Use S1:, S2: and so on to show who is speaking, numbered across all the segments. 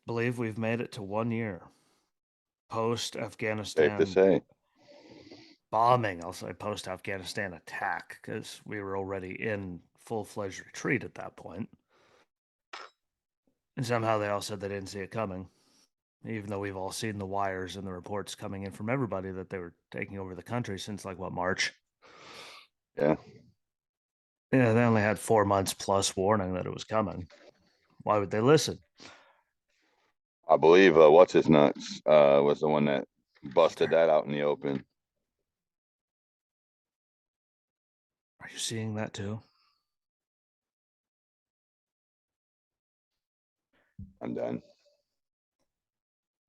S1: believe we've made it to 1 year post
S2: Safe to
S1: Afghanistan
S2: say.
S1: bombing. I'll say post Afghanistan attack because we were already in full fledged retreat at that point. And somehow they all said they didn't see it coming, even though we've all seen the wires and the reports coming in from everybody that they were taking over the country since like what, March?
S2: Yeah.
S1: Yeah, they only had 4 months plus warning that it was coming. Why would they listen?
S2: I believe what's his nuts was the one that busted that out in the open.
S1: Are you seeing that too?
S2: I'm done.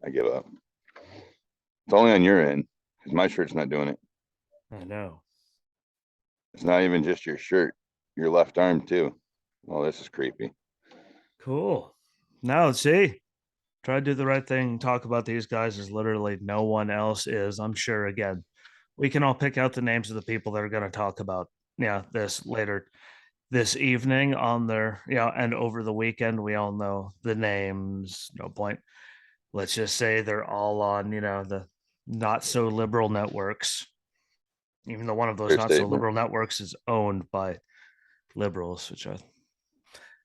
S2: I give up. It's only on your end because my shirt's not doing it.
S1: I know.
S2: It's not even just your shirt, your left arm too. Well, this is creepy.
S1: Cool. Now, see, try to do the right thing. Talk about these guys as literally no one else is. I'm sure, again, we can all pick out the names of the people that are going to talk about, this later this evening on their, and over the weekend. We all know the names. No point. Let's just say they're all on, the not so liberal networks, even though one of those
S2: Fair
S1: not so
S2: statement.
S1: liberal networks is owned by liberals,
S2: Doesn't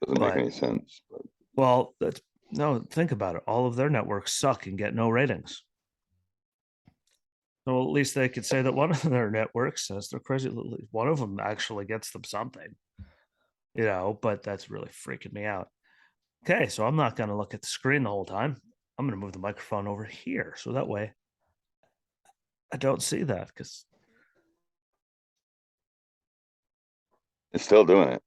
S2: make
S1: but
S2: any sense. But
S1: well, that's no, think about it. All of their networks suck and get no ratings. So at least they could say that one of their networks says they're crazy. One of them actually gets them something, but that's really freaking me out. Okay, so I'm not going to look at the screen the whole time. I'm going to move the microphone over here. So that way I don't see that because,
S2: it's still doing it.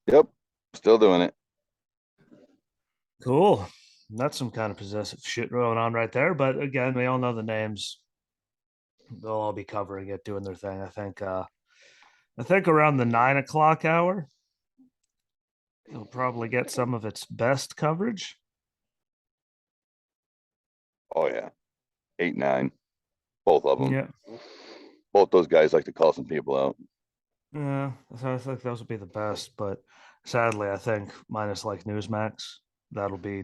S2: Yep. Still doing it.
S1: cool. That's some kind of possessive shit going on right there. But again, we all know the names. They'll all be covering it, doing their thing. I think around the 9 o'clock hour, it'll probably get some of its best coverage.
S2: Oh yeah. 8, 9. Both of them.
S1: Yeah.
S2: Both those guys like to call some people out.
S1: Yeah. So I think those would be the best. But sadly, I think minus like Newsmax, that'll be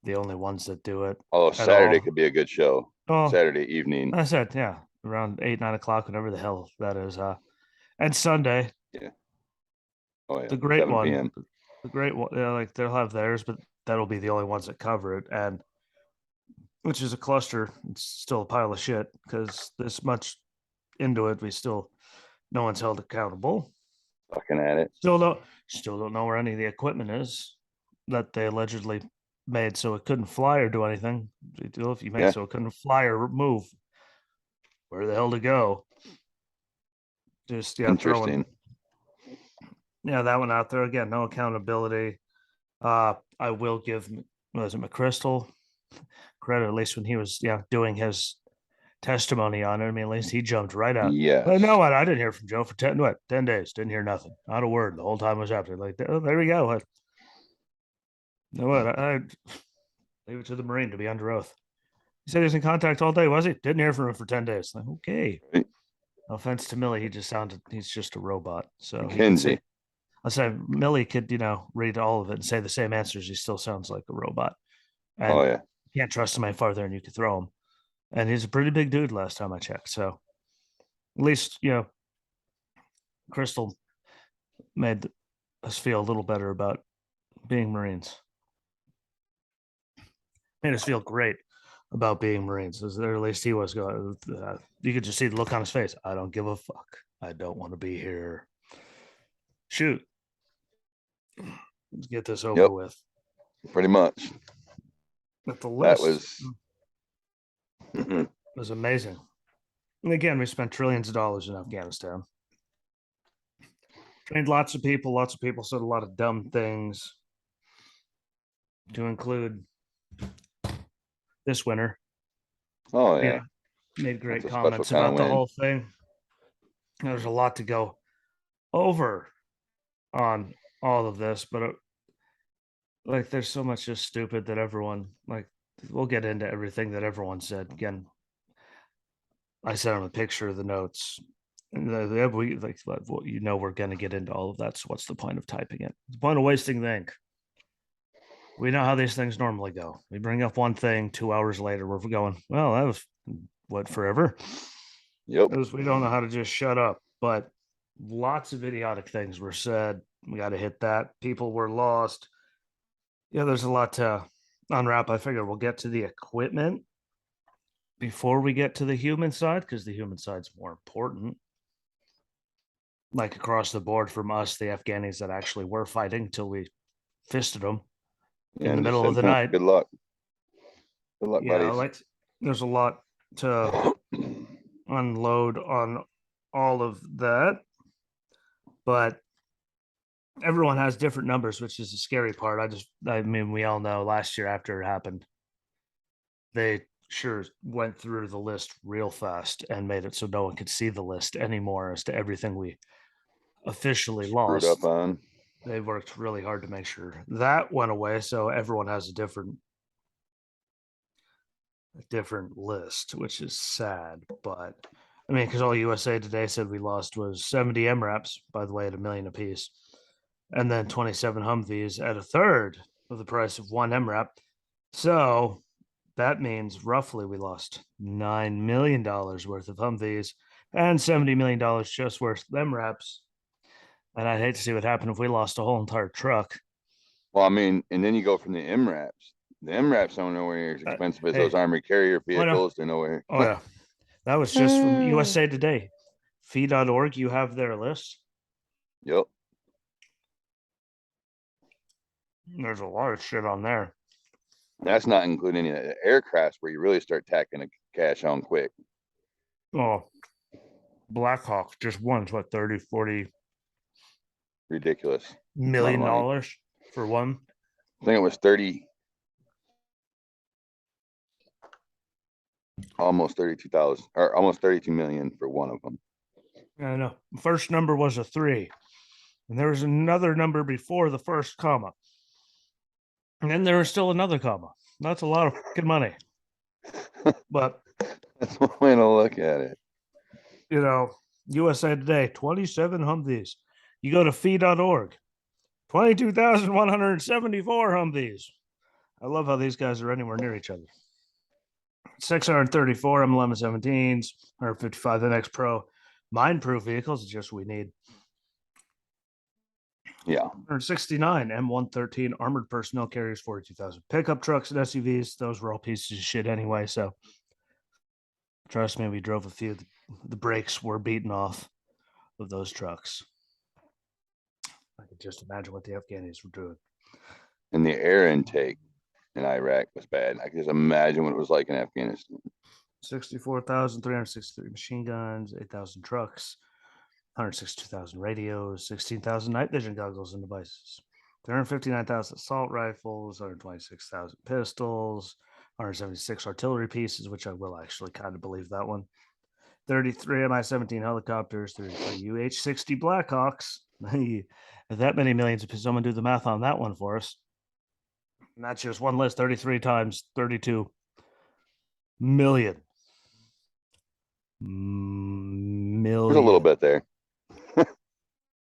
S1: the only ones that do it
S2: Although
S1: at
S2: Saturday
S1: all.
S2: could be a good show.
S1: Oh,
S2: Saturday evening.
S1: I said, yeah, around 8, 9 o'clock, whatever the hell that is. And Sunday,
S2: Yeah. Oh yeah.
S1: the great
S2: 7
S1: one,
S2: p.m.
S1: the great one, like they'll have theirs, but that'll be the only ones that cover it. And which is a cluster. It's still a pile of shit because this much into it, no one's held accountable.
S2: Looking at it.
S1: Still don't know where any of the equipment is that they allegedly made so it couldn't fly or do anything. If you make
S2: Yeah.
S1: so it couldn't fly or move, where the hell to go? Just throwing
S2: Interesting.
S1: that one out there again. No accountability. I will give was it McChrystal credit, at least when he was doing his testimony on it. I mean, at least he jumped right out. Well,
S2: Yes.
S1: no, what? I didn't hear from Joe for 10 days. Didn't hear nothing. Not a word the whole time I was after. Like, oh, there we go. What? You know what? I leave it to the Marine to be under oath. He said he was in contact all day, was he? Didn't hear from him for 10 days. Like, okay.
S2: Right.
S1: No offense to Milley, he's just a robot. So he could say,
S2: McKenzie.
S1: I said, Milley could, read all of it and say the same answers. He still sounds like a robot.
S2: Oh
S1: And
S2: yeah.
S1: you can't trust him any farther than you could throw him. And he's a pretty big dude last time I checked. So at least, Crystal made us feel a little better about being Marines. Made us feel great about being Marines, or at least he was going. You could just see the look on his face. I don't give a fuck. I don't want to be here. Shoot, let's get this over
S2: Yep.
S1: with.
S2: Pretty much.
S1: But the
S2: That
S1: list
S2: was
S1: was amazing. And again, we spent trillions of dollars in Afghanistan. Trained lots of people. Lots of people said a lot of dumb things, to include this winter.
S2: Oh
S1: Yeah,
S2: yeah.
S1: made
S2: That's
S1: great
S2: a special
S1: comments
S2: kind of
S1: about the
S2: win.
S1: whole thing. There's a lot to go over on all of this, but like there's so much just stupid that everyone like we'll get into everything that everyone said. Again, I sent him a picture of the notes. We like, well, we're going to get into all of that. So what's the point of typing it? The point of wasting the ink. We know how these things normally go. We bring up one thing, 2 hours later, we're going, well, that was what, forever?
S2: Yep.
S1: Because we don't know how to just shut up. But lots of idiotic things were said. We got to hit that. People were lost. Yeah, there's a lot to unwrap. I figure we'll get to the equipment before we get to the human side, because the human side's more important. Like across the board from us, the Afghanis that actually were fighting till we fisted them
S2: Yeah,
S1: in the
S2: and just
S1: middle of
S2: said,
S1: the night.
S2: good luck. Good luck,
S1: Yeah,
S2: buddies.
S1: like there's a lot to unload on all of that, but everyone has different numbers, which is the scary part. I mean, we all know last year after it happened, they sure went through the list real fast and made it so no one could see the list anymore as to everything we officially
S2: Screwed up
S1: lost.
S2: on.
S1: They worked really hard to make sure that went away. So everyone has a different list, which is sad. But I mean, because all USA Today said we lost was 70 MRAPs, by the way, at $1 million apiece, and then 27 Humvees at a third of the price of one MRAP. So that means roughly we lost $9 million worth of Humvees and $70 million just worth of MRAPs. And I'd hate to see what happened if we lost a whole entire truck.
S2: Well, I mean, and then you go from the MRAPs. The MRAPs don't nowhere near as expensive as those
S1: Hey,
S2: armored carrier
S1: oh no,
S2: vehicles. They're nowhere.
S1: oh yeah, that was just from USA Today. Fee.org, you have their list.
S2: Yep.
S1: There's a lot of shit on there.
S2: That's not including any of the aircrafts where you really start tacking the cash on quick.
S1: Oh, Blackhawk just won what, 30, 40
S2: Ridiculous amount of
S1: million
S2: money.
S1: dollars for one.
S2: I think it was 30, almost 32,000 or almost 32 million for one of them.
S1: I know. First number was a 3. And there was another number before the first comma. And then there was still another comma. That's a lot of fucking money. But
S2: That's one way to look at it.
S1: USA Today, 27 Humvees. You go to fee.org, 22,174 Humvees. I love how these guys are anywhere near each other. 634 M1117s, 155 NX Pro. Mine-proof vehicles, just we need.
S2: Yeah.
S1: 169 M113 armored personnel carriers, 42,000 pickup trucks and SUVs. Those were all pieces of shit anyway. So trust me, we drove a few. The brakes were beaten off of those trucks. I could just imagine what the Afghanis were doing.
S2: And the air intake in Iraq was bad. I can just imagine what it was like in Afghanistan.
S1: 64,363 machine guns, 8,000 trucks, 162,000 radios, 16,000 night vision goggles and devices, 359,000 assault rifles, 126,000 pistols, 176 artillery pieces, which I will actually kind of believe that one. 33 Mi-17 helicopters, 33 UH-60 Blackhawks. That many millions. Someone do the math on that one for us. And that's just one list. 33 times 32 million.
S2: There's a little bit there.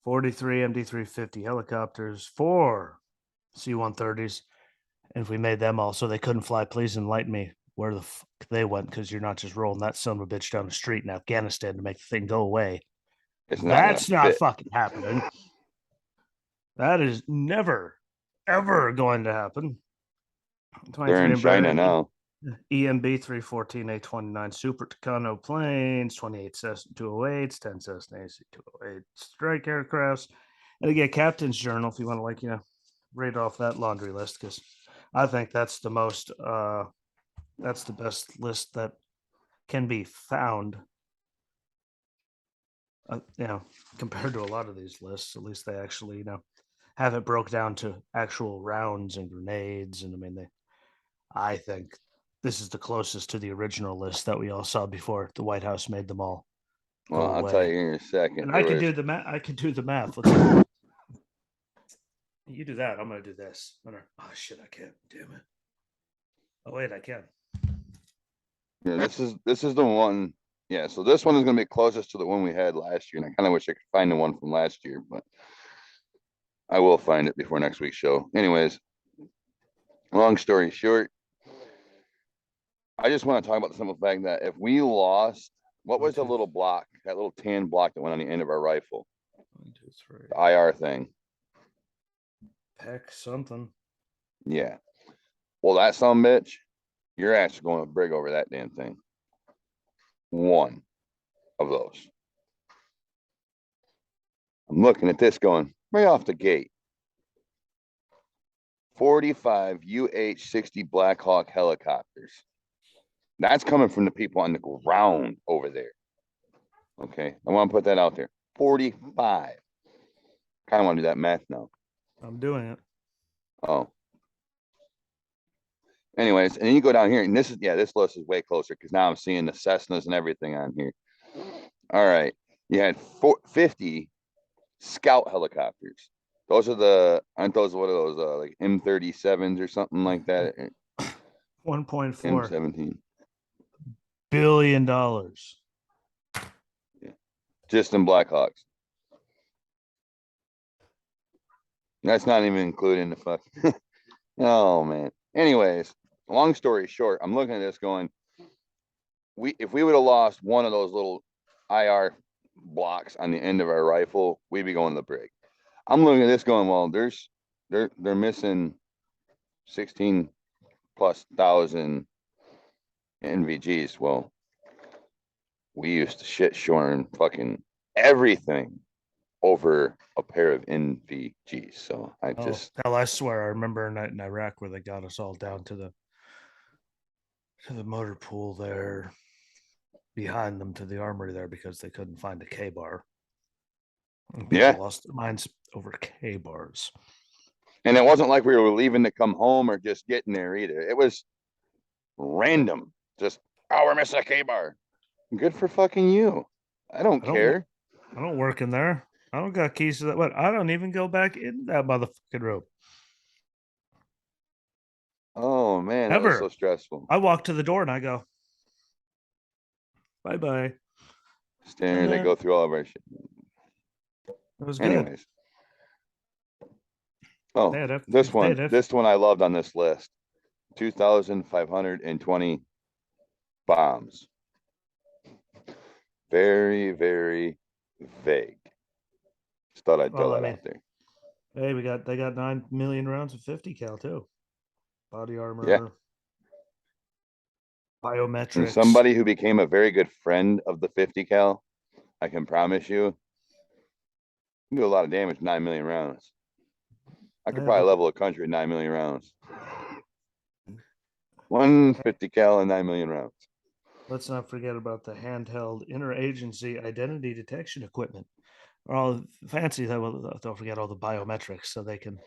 S1: 43 MD-350 helicopters, 4 C-130s. And if we made them all so they couldn't fly, please enlighten me where the fuck they went, because you're not just rolling that son of a bitch down the street in Afghanistan to make the thing go away. That's not fucking happening. That is never, ever going to happen.
S2: They're in China now.
S1: EMB 314 A29 Super Tucano planes, 28 Cessna 208s, 10 Cessna AC 208 strike aircrafts. And again, Captain's Journal, if you want to rate off that laundry list, because I think that's the most that's the best list that can be found. Compared to a lot of these lists, at least they actually, have it broke down to actual rounds and grenades. And I mean, I think this is the closest to the original list that we all saw before the White House made them all.
S2: Well, I'll tell you in a second.
S1: And I can do the math. Let's you do that. I'm gonna do this. Oh shit, I can't. Damn it. Oh wait, I can.
S2: Yeah, this is the one Yeah, so this one is gonna be closest to the one we had last year, and I kind of wish I could find the one from last year, but I will find it before next week's show. Anyways, long story short, I just want to talk about the simple fact that if we lost, what was the
S1: Okay.
S2: little block, that little tan block that went on the end of our rifle,
S1: 1, 2, 3.
S2: the IR thing?
S1: Peck something.
S2: Yeah. Well, that son of a bitch, your ass is going to brig over that damn thing. One of those. I'm looking at this going right off the gate. 45 UH-60 Black Hawk helicopters. That's coming from the people on the ground over there. Okay, I want to put that out there. 45. Kind of want to do that math now.
S1: I'm doing it.
S2: Oh. Anyways, and then you go down here, and this list is way closer because now I'm seeing the Cessnas and everything on here. All right, you had 50 Scout helicopters. Those are aren't those what are those like M37s or something like that?
S1: 1.4
S2: M17.
S1: billion.
S2: Yeah. Just in Blackhawks. That's not even including the fuck. Oh man. Anyways, long story short, I'm looking at this going, if we would have lost one of those little IR blocks on the end of our rifle, we'd be going to the brig. I'm looking at this going, well, they're missing 16 plus thousand NVGs. Well, we used to shit shorn fucking everything over a pair of NVGs. So I
S1: Oh
S2: just
S1: hell, I swear I remember a night in Iraq where they got us all down to the motor pool there behind them to the armory there because they couldn't find a K bar. And people
S2: yeah.
S1: lost their minds over K bars.
S2: And it wasn't like we were leaving to come home or just getting there either. It was random. Just, oh, we're missing a K bar. Good for fucking you. I don't
S1: I don't
S2: care.
S1: I don't work in there. I don't got keys to that. What? I don't even go back in that motherfucking room.
S2: Oh man, that was so
S1: Ever.
S2: stressful.
S1: I walk to the door and I go, bye bye. And
S2: Standing, they
S1: then
S2: go through all of our shit.
S1: it was good.
S2: Anyways. Oh,
S1: They had
S2: this
S1: if they
S2: one.
S1: had
S2: This one I loved on this list. 2,520 bombs. Very, very vague. Just thought I'd throw
S1: well, I
S2: that
S1: mean,
S2: out there.
S1: hey, they got 9 million rounds of 50 cal too. Body
S2: Yeah.
S1: armor,
S2: And
S1: biometrics.
S2: somebody who became a very good friend of the 50 cal, I can promise you, do a lot of damage, 9 million rounds. I could
S1: Yeah,
S2: probably
S1: but
S2: level a country with 9 million rounds. 150 cal and 9 million rounds.
S1: let's not forget about the handheld interagency identity detection equipment. Or all fancy that will don't forget all the biometrics so they can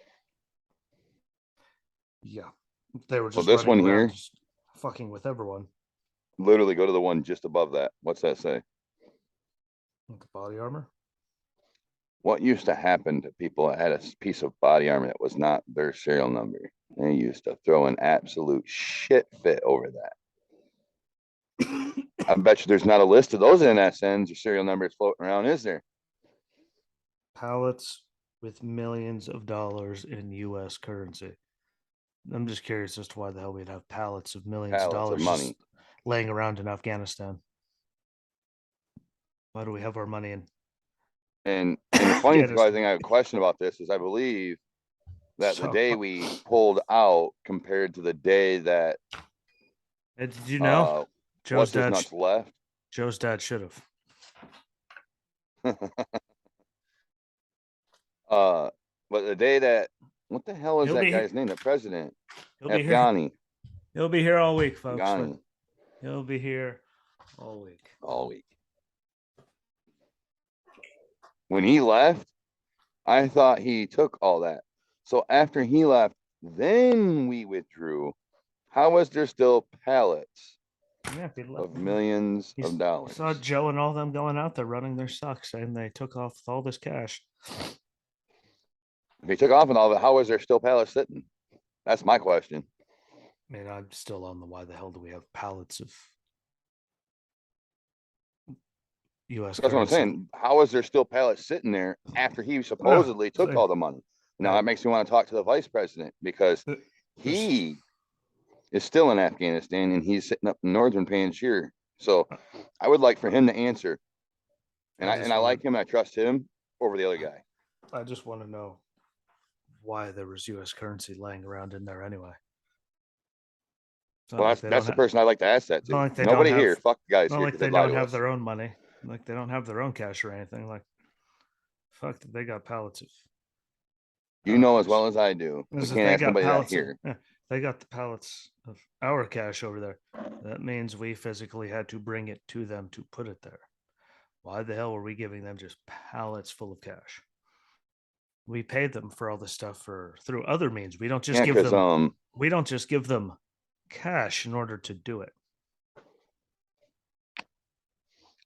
S1: yeah. They were
S2: Well,
S1: just
S2: this
S1: running
S2: one
S1: around
S2: here,
S1: just fucking with everyone.
S2: literally go to the one just above that. What's that say?
S1: With the body armor.
S2: What used to happen to people that had a piece of body armor that was not their serial number? They used to throw an absolute shit fit over that. I bet you there's not a list of those NSNs or serial numbers floating around, is there?
S1: Pallets with millions of dollars in US currency. I'm just curious as to why the hell we'd have pallets of millions of
S2: Pallets of
S1: dollars just
S2: money.
S1: laying around in Afghanistan. Why do we have our money in
S2: And the funny
S1: Afghanistan?
S2: thing I have a question about this is I believe that the
S1: So,
S2: day we pulled out compared to the day that
S1: did you know Joe's
S2: what's his
S1: dad?
S2: nuts left.
S1: Joe's dad should have.
S2: But the day that what the hell is
S1: He'll
S2: that
S1: be
S2: guy's name? The president,
S1: he'll be here.
S2: Afghani,
S1: He'll be here all week, folks.
S2: Afghani,
S1: He'll be here all week.
S2: all week. When he left, I thought he took all that. So after he left, then we withdrew. How was there still pallets
S1: Yeah,
S2: of millions of
S1: you saw
S2: dollars?
S1: Joe and all them going out there running their sucks, and they took off all this cash.
S2: If he took off and all of it, how was there still pallets sitting? That's my question.
S1: I mean, I'm still on the why the hell do we have pallets of U.S.
S2: That's what I'm
S1: currency.
S2: saying. How is there still pallets sitting there after he supposedly took all the money? Now that makes me want to talk to the vice president because he is still in Afghanistan and he's sitting up in northern Panjshir. So I would like for him to answer. And I like him. I trust him over the other guy.
S1: I just want to know why there was U.S. currency laying around in there anyway.
S2: Well, that's the person I like to ask that to.
S1: Like
S2: Nobody here. Fuck the guys
S1: not
S2: here
S1: like
S2: because
S1: they
S2: they lie
S1: don't
S2: to
S1: have
S2: us.
S1: their own money. Like they don't have their own cash or anything. Like, fuck, they got pallets of.
S2: You know as well as I do. We can't ask nobody that here.
S1: They got the pallets of our cash over there. That means we physically had to bring it to them to put it there. Why the hell were we giving them just pallets full of cash? We paid them for all this stuff through other means. We don't just give them. We don't just give them cash in order to do it.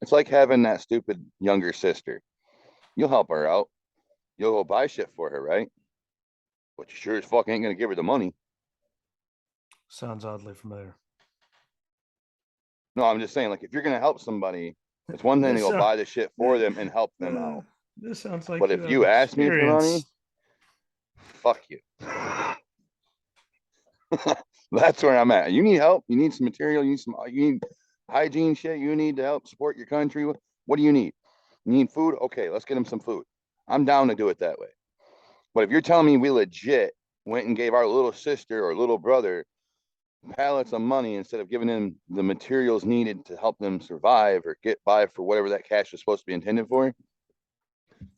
S2: It's like having that stupid younger sister. You'll help her out. You'll go buy shit for her, right? But you sure as fuck ain't gonna give her the money.
S1: Sounds oddly familiar.
S2: No, I'm just saying, like, if you're gonna help somebody, it's one thing to go buy the shit for them and help them out.
S1: This sounds like.
S2: But if you ask me for money, fuck you. That's where I'm at. You need help. You need some material. You need hygiene shit. You need to help support your country. What do you need? You need food? Okay, let's get them some food. I'm down to do it that way. But if you're telling me we legit went and gave our little sister or little brother pallets of money instead of giving them the materials needed to help them survive or get by for whatever that cash was supposed to be intended for,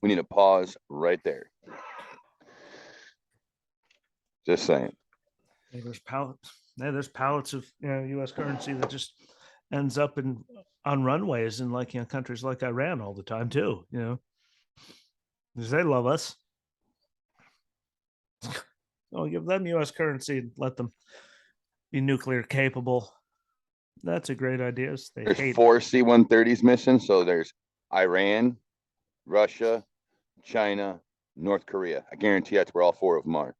S2: we need to pause right there. Just saying.
S1: Hey, there's pallets. Yeah, there's pallets of U.S. currency that just ends up on runways in countries like Iran all the time too. Because they love us. I'll give them U.S. currency and let them be nuclear capable. That's a great idea.
S2: There's 4 C-130s missing. So there's Iran, Russia, China, North Korea. I guarantee that's where all 4 of them are.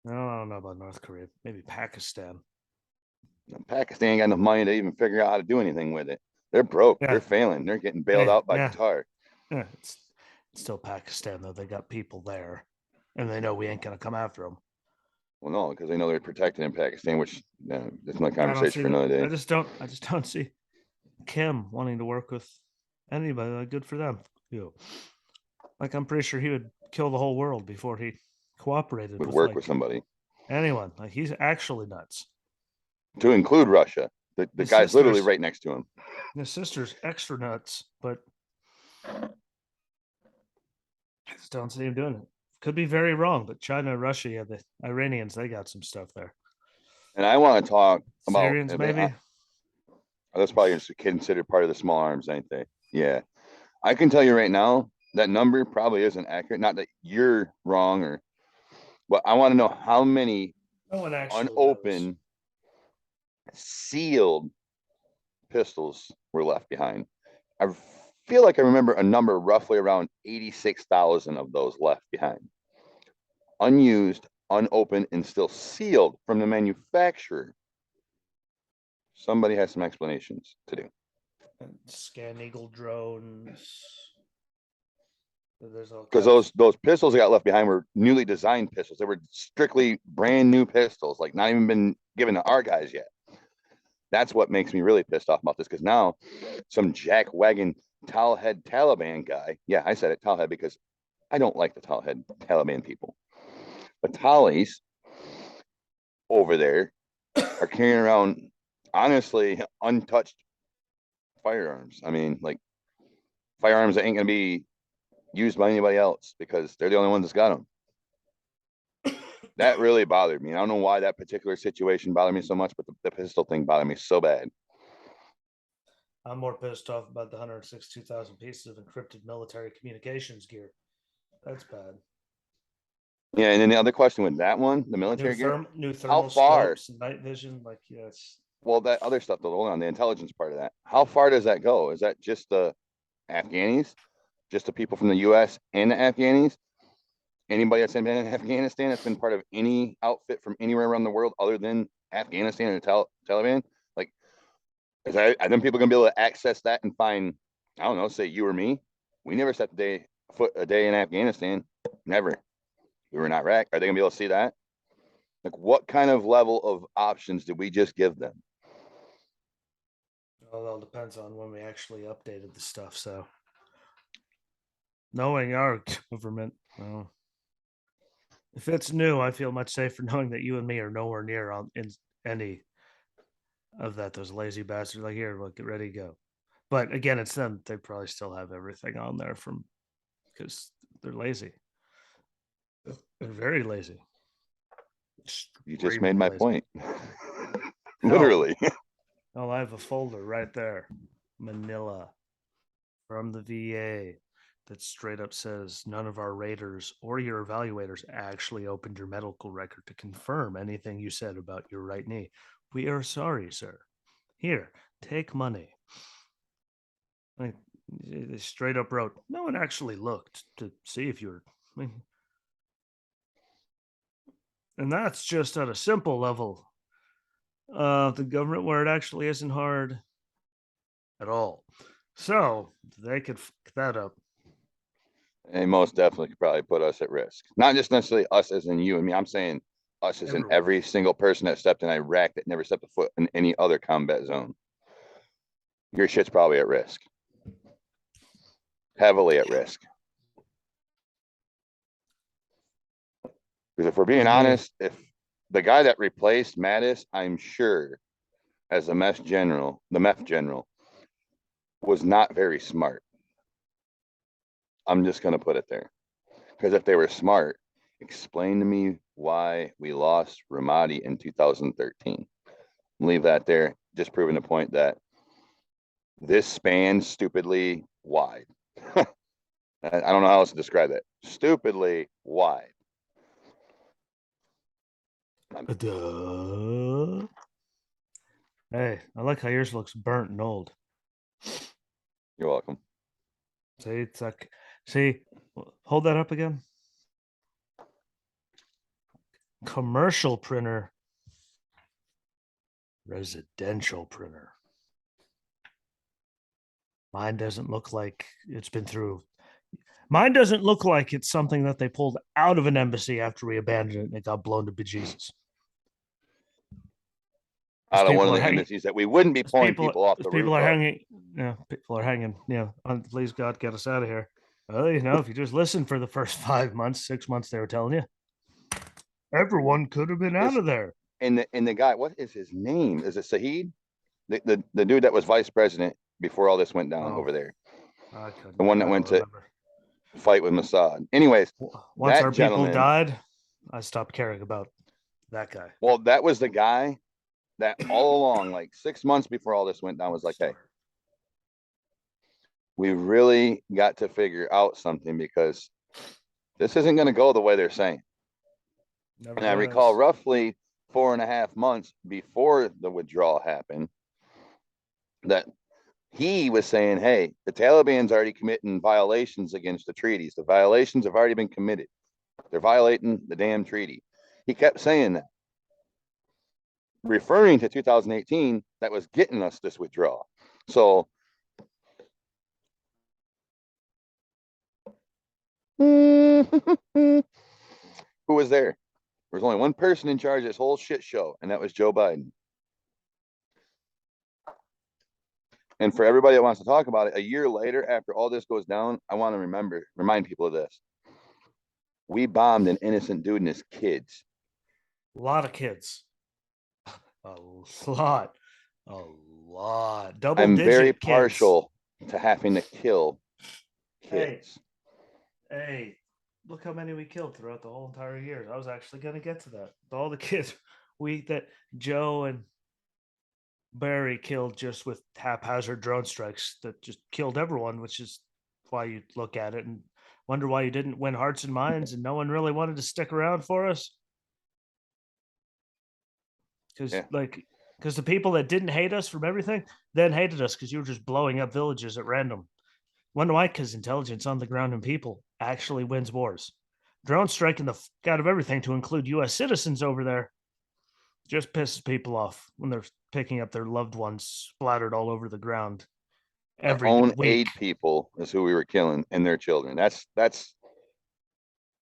S1: I don't know about North Korea. Maybe Pakistan.
S2: Pakistan ain't got enough money to even figure out how to do anything with it. They're broke. Yeah. They're failing. They're getting bailed out by Qatar.
S1: Yeah, it's still Pakistan, though. They got people there, and they know we ain't going to come after them.
S2: Well, no, because they know they're protected in Pakistan, which that's my conversation for another day.
S1: I just don't see Kim wanting to work with anybody. Good for them. Like, I'm pretty sure he would kill the whole world before he cooperated
S2: with work with somebody.
S1: Anyone. Like, he's actually nuts.
S2: To include Russia. The guy's literally right next to him.
S1: His sister's extra nuts, but I just don't see him doing it. Could be very wrong, but China, Russia, the Iranians, they got some stuff there.
S2: And I want to talk
S1: Syrians,
S2: about
S1: maybe.
S2: That's probably considered part of the small arms, ain't they? Yeah. I can tell you right now, that number probably isn't accurate. Not that you're wrong, but I want to know how many unopened, sealed pistols were left behind. I feel like I remember a number roughly around 86,000 of those left behind. Unused, unopened, and still sealed from the manufacturer. Somebody has some explanations to do.
S1: Scan Eagle drones.
S2: Because those pistols that got left behind were newly designed pistols. They were strictly brand new pistols, like not even been given to our guys yet. That's what makes me really pissed off about this, because now some jackwagon towelhead Taliban guy, yeah, I said it, towelhead, because I don't like the towelhead Taliban people. But Tallies over there are carrying around, honestly, untouched firearms. I mean, like firearms that ain't going to be used by anybody else because they're the only ones that's got them. That really bothered me. I don't know why that particular situation bothered me so much, but the pistol thing bothered me so bad.
S1: I'm more pissed off about the 162,000 pieces of encrypted military communications gear. That's bad.
S2: Yeah, and then the other question with that one, the military gear,
S1: new thermal scopes, night vision, like yes.
S2: Well, that other stuff, though, hold on, the intelligence part of that. How far does that go? Is that just the Afghanis, just the people from the U.S. and the Afghanis? Anybody that's been in Afghanistan that's been part of any outfit from anywhere around the world other than Afghanistan and the Taliban? Like, are them people going to be able to access that and find I don't know, say you or me, we never set foot a day in Afghanistan. Never. We were in Iraq. Are they gonna be able to see that? Like, what kind of level of options did we just give them?
S1: Well, it all depends on when we actually updated the stuff. So, knowing our government, well, if it's new, I feel much safer knowing that you and me are nowhere near on in any of that. Those lazy bastards, like, here, look, get ready to go. But again, it's them. They probably still have everything on there from because they're lazy. They're very lazy.
S2: You just made
S1: Extremely
S2: my
S1: lazy.
S2: point.
S1: Hell,
S2: Literally.
S1: oh, I have a folder right there, Manila, from the VA, that straight up says none of our raters or your evaluators actually opened your medical record to confirm anything you said about your right knee. We are sorry, sir. Here, take money. Like, they straight up wrote, no one actually looked to see if you're. I mean, and that's just at a simple level of the government where it actually isn't hard at all. So they could fuck that up.
S2: They most definitely could probably put us at risk. Not just necessarily us as in you and me. I'm saying us as in
S1: Everyone.
S2: every single person that stepped in Iraq that never stepped a foot in any other combat zone. Your shit's probably at risk. Heavily at risk. Because if we're being honest, if the guy that replaced Mattis, I'm sure, as the MEF general, was not very smart. I'm just going to put it there. Because if they were smart, explain to me why we lost Ramadi in 2013. Leave that there, just proving the point that this spans stupidly wide. I don't know how else to describe that. Stupidly wide.
S1: Duh. Hey, I like how yours looks burnt and old.
S2: You're welcome.
S1: See, it's like, see, hold that up again. Commercial printer, residential printer. Mine doesn't look like it's been through. Mine doesn't look like it's something that they pulled out of an embassy after we abandoned it and it got blown to bejesus.
S2: Out of one of the embassies that we wouldn't be pulling people off the roof
S1: people are
S2: of.
S1: hanging. Yeah, people are hanging. Yeah, please God, get us out of here. Well, if you just listen for the first 5 months, 6 months, they were telling you everyone could have been out of there.
S2: And the guy, what is his name? Is it Saeed? The dude that was vice president before all this went down over there. The one that went remember. To fight with Mossad. Anyways,
S1: once our people died, I stopped caring about that guy.
S2: Well, that was the guy that all along, like 6 months before all this went down, was like, hey, we really got to figure out something because this isn't going to go the way they're saying. Never and I recall roughly 4.5 months before the withdrawal happened that he was saying, hey, the Taliban's already committing violations against the treaties. The violations have already been committed. They're violating the damn treaty. He kept saying that, referring to 2018, that was getting us this withdrawal. So who was there? There was only one person in charge of this whole shit show, and that was Joe Biden. And for everybody that wants to talk about it, a year later, after all this goes down, I want to remind people of this. We bombed an innocent dude and his kids.
S1: A lot of kids. A lot. A lot.
S2: I'm very partial to having to kill kids.
S1: Hey, look how many we killed throughout the whole entire year. I was actually going to get to that. All the kids that Joe and Barry killed just with haphazard drone strikes that just killed everyone, which is why you look at it and wonder why you didn't win hearts and minds and no one really wanted to stick around for us. Because the people that didn't hate us from everything then hated us because you were just blowing up villages at random. Wonder why? Because intelligence on the ground and people actually wins wars. Drone striking the fuck out of everything to include U.S. citizens over there just pisses people off when they're picking up their loved ones splattered all over the ground
S2: Our
S1: every
S2: own
S1: week.
S2: aid people is who we were killing, and their children. That's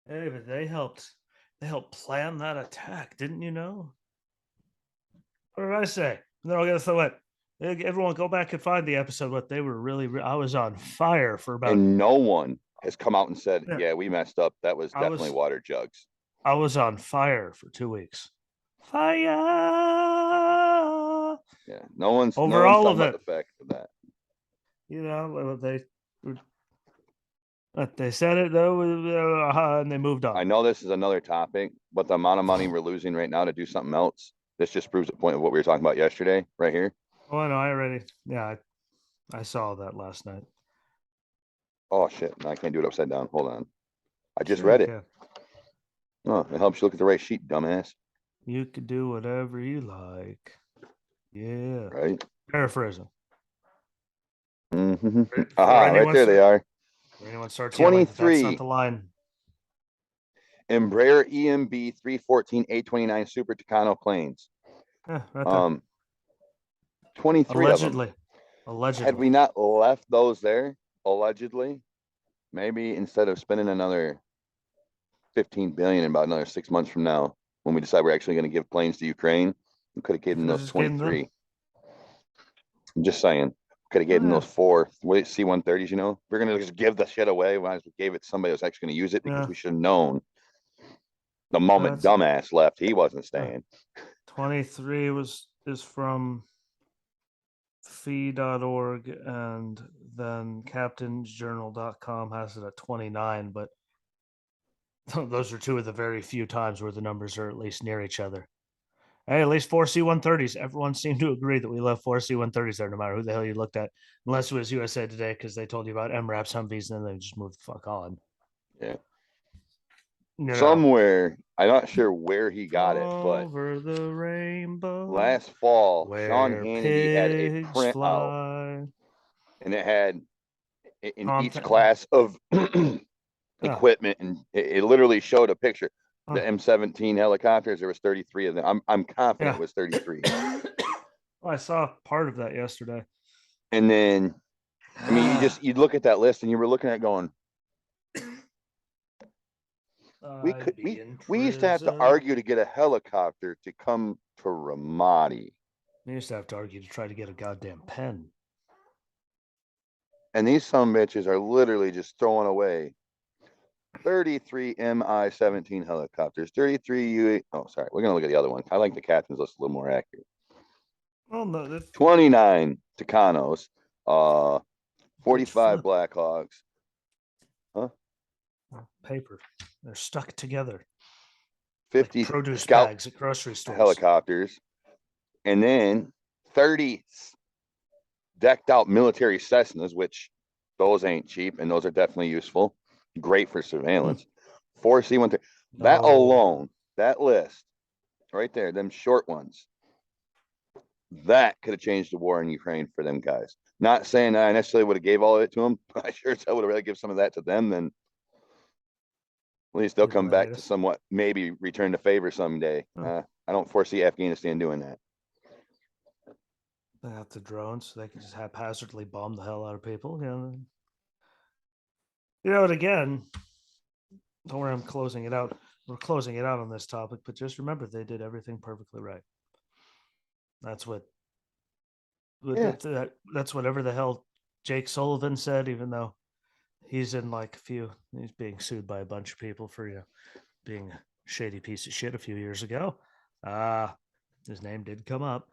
S1: Hey, but they helped plan that attack, didn't you know? What did I say? They're all gonna throw it. Everyone go back and find the episode. What they were really, I was on fire for about.
S2: and no one has come out and said,
S1: Yeah,
S2: "Yeah, we messed up. That was
S1: I
S2: definitely
S1: was
S2: water jugs."
S1: I was on fire for 2 weeks. Fire
S2: Yeah, no one's
S1: over all
S2: talking
S1: of
S2: about
S1: it.
S2: the fact of that.
S1: You know they said it though, and they moved on.
S2: I know this is another topic, but the amount of money we're losing right now to do something else, this just proves the point of what we were talking about yesterday, right here.
S1: Oh, I know. I already. Yeah, I saw that last night.
S2: Oh shit! No, I can't do it upside down. Hold on. I just
S1: Sure, you
S2: read it.
S1: can.
S2: Oh, it helps you look at the right sheet, dumbass.
S1: You could do whatever you like. Yeah.
S2: Right?
S1: Paraphrasing.
S2: Mm-hmm.
S1: Before
S2: Aha! Right
S1: anyone
S2: there they
S1: start,
S2: are.
S1: before anyone starts yelling that that's not
S2: 23
S1: the line.
S2: Embraer EMB 314 A29 Super Tucano planes.
S1: Yeah, right there.
S2: 23 of them.
S1: Allegedly.
S2: Had
S1: Allegedly.
S2: we not left those there, allegedly, maybe instead of spending another 15 billion in about another 6 months from now, when we decide we're actually going to give planes to Ukraine, we could have given them
S1: Could have
S2: those
S1: just gave them.
S2: 23. I'm just saying, could have
S1: Oh,
S2: given them
S1: yeah.
S2: those 4 C-130s. You know, if we're gonna just give the shit away. Might as well gave it to somebody who's actually going to use it, because
S1: Yeah.
S2: we should have known the moment
S1: That's
S2: dumbass left, he wasn't
S1: yeah.
S2: staying.
S1: 23 is from fee.org, and then captainsjournal.com has it at 29, but those are two of the very few times where the numbers are at least near each other. Hey, at least 4 C-130s. Everyone seemed to agree that we left 4 C-130s there, no matter who the hell you looked at, unless it was USA Today because they told you about MRAPs, Humvees, and then they just moved the fuck on.
S2: Yeah.
S1: You know,
S2: Somewhere, I'm not sure where he got it, but
S1: over the rainbow,
S2: last fall, Sean
S1: where
S2: Hannity had a
S1: pigs
S2: printout,
S1: fly.
S2: and it had in each
S1: Content.
S2: class of
S1: Yeah.
S2: equipment, and it literally showed a picture.
S1: Oh,
S2: The M17 helicopters, there was 33 of them. I'm confident
S1: yeah.
S2: it was 33.
S1: Well, I saw part of that yesterday.
S2: And then, I mean, you look at that list, and you were looking at going, we used to have to argue to get a helicopter to come to Ramadi.
S1: We used to have to argue to try to get a goddamn pen.
S2: And these some bitches are literally just throwing away 33 Mi-17 helicopters, 33 U. Oh, sorry. We're gonna look at the other one. I like the captain's list a little more accurate.
S1: Well, no,
S2: 29 Tucanos, 45 Blackhawks. Huh?
S1: Paper. They're stuck together.
S2: 50
S1: like produce
S2: Scout
S1: bags at grocery stores.
S2: Helicopters, and then 30 decked out military Cessnas, which those ain't cheap, and those are definitely useful. Great for surveillance. 4 C-130. That alone, that list right there, them short ones, that could have changed the war in Ukraine for them guys. Not saying I necessarily would have gave all of it to them, but I sure as hell would have rather give some of that to them than at least they'll come back to somewhat, maybe return the favor someday. I don't foresee Afghanistan doing that.
S1: They have the drones, so they can just haphazardly bomb the hell out of people. And again, don't worry, I'm closing it out. We're closing it out on this topic, but just remember they did everything perfectly right. That's what. That's whatever the hell Jake Sullivan said, even though he's in he's being sued by a bunch of people for being a shady piece of shit a few years ago. His name did come up.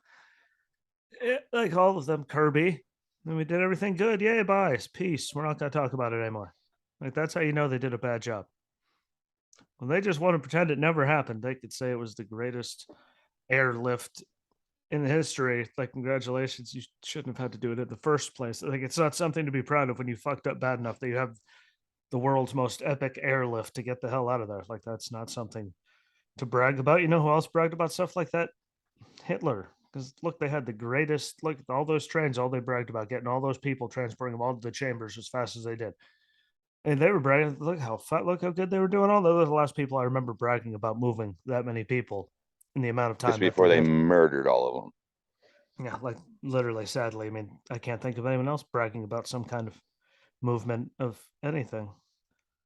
S1: Like all of them, Kirby. And we did everything good. Yay, bye. Peace. We're not going to talk about it anymore. Like, that's how you know they did a bad job. When they just want to pretend it never happened, they could say it was the greatest airlift in history. Like, congratulations. You shouldn't have had to do it in the first place. Like, it's not something to be proud of when you fucked up bad enough that you have the world's most epic airlift to get the hell out of there. Like, that's not something to brag about. You know who else bragged about stuff like that? Hitler. Because look, they had the greatest, look, all those trains, all they bragged about getting all those people, transporting them all to the chambers as fast as they did. And they were bragging, look how good they were doing. All those are the last people I remember bragging about moving that many people in the amount of time.
S2: Just before they murdered all of them.
S1: Yeah, like literally, sadly. I mean, I can't think of anyone else bragging about some kind of movement of anything.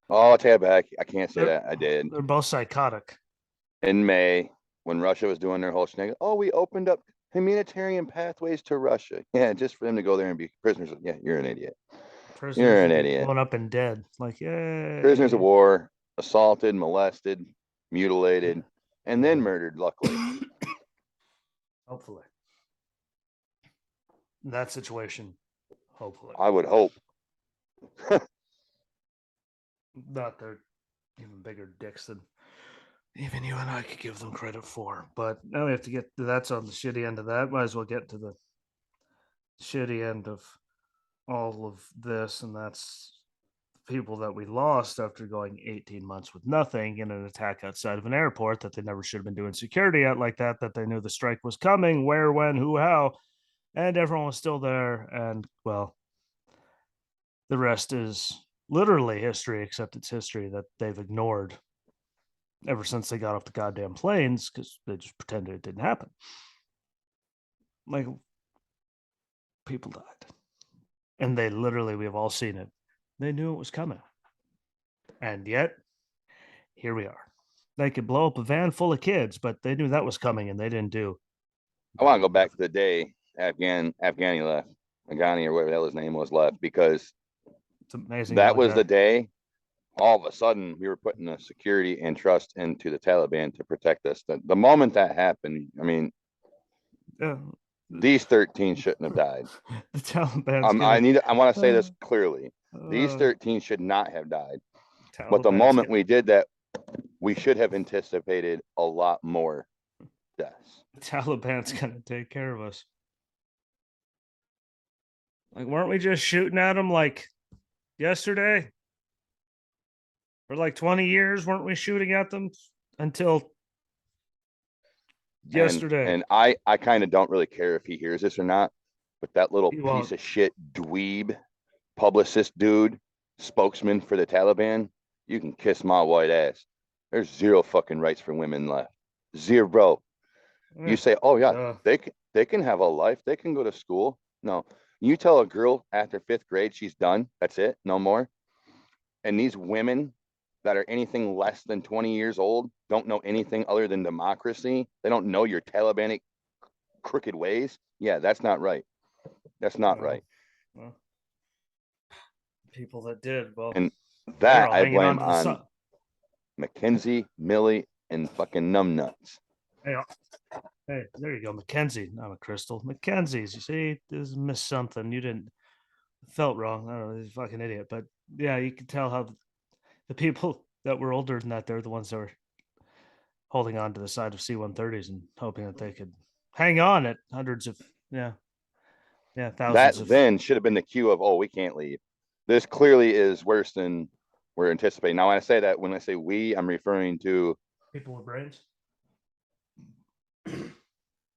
S2: Oh, I'll take it back. I can't say
S1: They're
S2: that. I did.
S1: they're both psychotic.
S2: In May, when Russia was doing their whole shenanigans, oh, we opened up humanitarian pathways to Russia. Yeah, just for them to go there and be prisoners. Yeah, you're an idiot.
S1: Prisoners
S2: You're an
S1: would be
S2: idiot.
S1: blown up and dead. Like,
S2: Prisoners of
S1: yay.
S2: war, assaulted, molested, mutilated, and then
S1: Yeah.
S2: murdered, luckily.
S1: Hopefully. In that situation, hopefully.
S2: I would hope.
S1: Not they're even bigger dicks than even you and I could give them credit for. But now we have to get that's on the shitty end of that. Might as well get to the shitty end of all of this, and that's people that we lost after going 18 months with nothing in an attack outside of an airport that they never should have been doing security at like that they knew the strike was coming, where, when, who, how, and everyone was still there. And well, the rest is literally history, except it's history that they've ignored ever since they got off the goddamn planes because they just pretended it didn't happen. Like, people died. And they literally, we've all seen it. They knew it was coming. And yet, here we are. They could blow up a van full of kids, but they knew that was coming and they didn't do.
S2: I want to go back to the day Afghani left, Afghani or whatever the hell his name was left, because
S1: It's amazing
S2: that
S1: how
S2: was
S1: the
S2: the day all of a sudden we were putting the security and trust into the Taliban to protect us. The moment that happened, I mean,
S1: yeah,
S2: these 13 shouldn't have died.
S1: the Taliban's gonna
S2: I want to say
S1: uh,
S2: this clearly. These
S1: uh,
S2: 13 should not have died. But the
S1: Taliban's
S2: moment
S1: gonna
S2: we did that, we should have anticipated a lot more deaths.
S1: the Taliban's gonna take care of us. Like, weren't we just shooting at them like yesterday? For like 20 years, weren't we shooting at them until yesterday?
S2: And I kind of don't really care if he hears this or not, but that little
S1: He
S2: piece
S1: won't.
S2: of shit dweeb publicist dude, spokesman for the Taliban, you can kiss my white ass. There's zero fucking rights for women left. Zero. You
S1: Yeah,
S2: say, oh yeah,
S1: duh.
S2: they can have a life, they can go to school. No, you tell a girl after fifth grade she's done. That's it, no more. And these women that are anything less than 20 years old don't know anything other than democracy. They don't know your Talibanic crooked ways. Yeah, that's not right. That's not
S1: No,
S2: right.
S1: no. People that did, well,
S2: And
S1: they're
S2: that
S1: all
S2: I
S1: hanging on
S2: blame
S1: to the
S2: on
S1: sun.
S2: Mackenzie, Milley, and fucking numbnuts.
S1: Hey, hey, there you go, Mackenzie, not a Crystal. Mackenzie's. You see, this missed something. You didn't felt wrong. I don't know. He's a fucking idiot, but yeah, you can tell how the people that were older than that, they're the ones that were holding on to the side of C-130s and hoping that they could hang on at hundreds of, yeah, yeah, thousands
S2: That
S1: of
S2: then should have been the cue of, oh, we can't leave. This clearly is worse than we're anticipating. Now, when I say that, when I say we, I'm referring to,
S1: people with brains.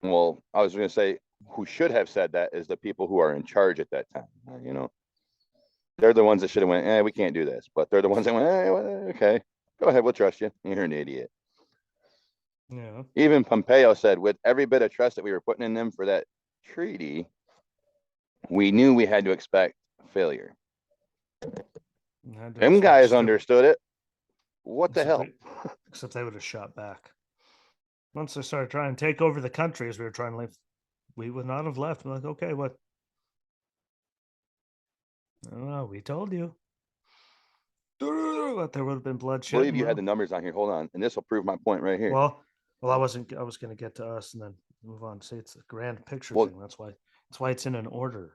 S2: well, I was going to say who should have said that is the people who are in charge at that time. You know, they're the ones that should have went, we can't do this. But they're the ones that went, well, okay, go ahead, we'll trust you. You're an idiot.
S1: Yeah.
S2: Even Pompeo said, with every bit of trust that we were putting in them for that treaty, we knew we had to expect failure. Them guys understood it. What the hell?
S1: Except they would have shot back. Once they started trying to take over the country as we were trying to leave, we would not have left. We're like, okay, what? Oh, we told you. But there would have been
S2: I
S1: bloodshed.
S2: believe you had the numbers on here. Hold on. And this will prove my point right here.
S1: Well, I wasn't. I was going to get to us and then move on. See, it's a grand picture
S2: Well,
S1: thing. That's why. That's why it's in an order.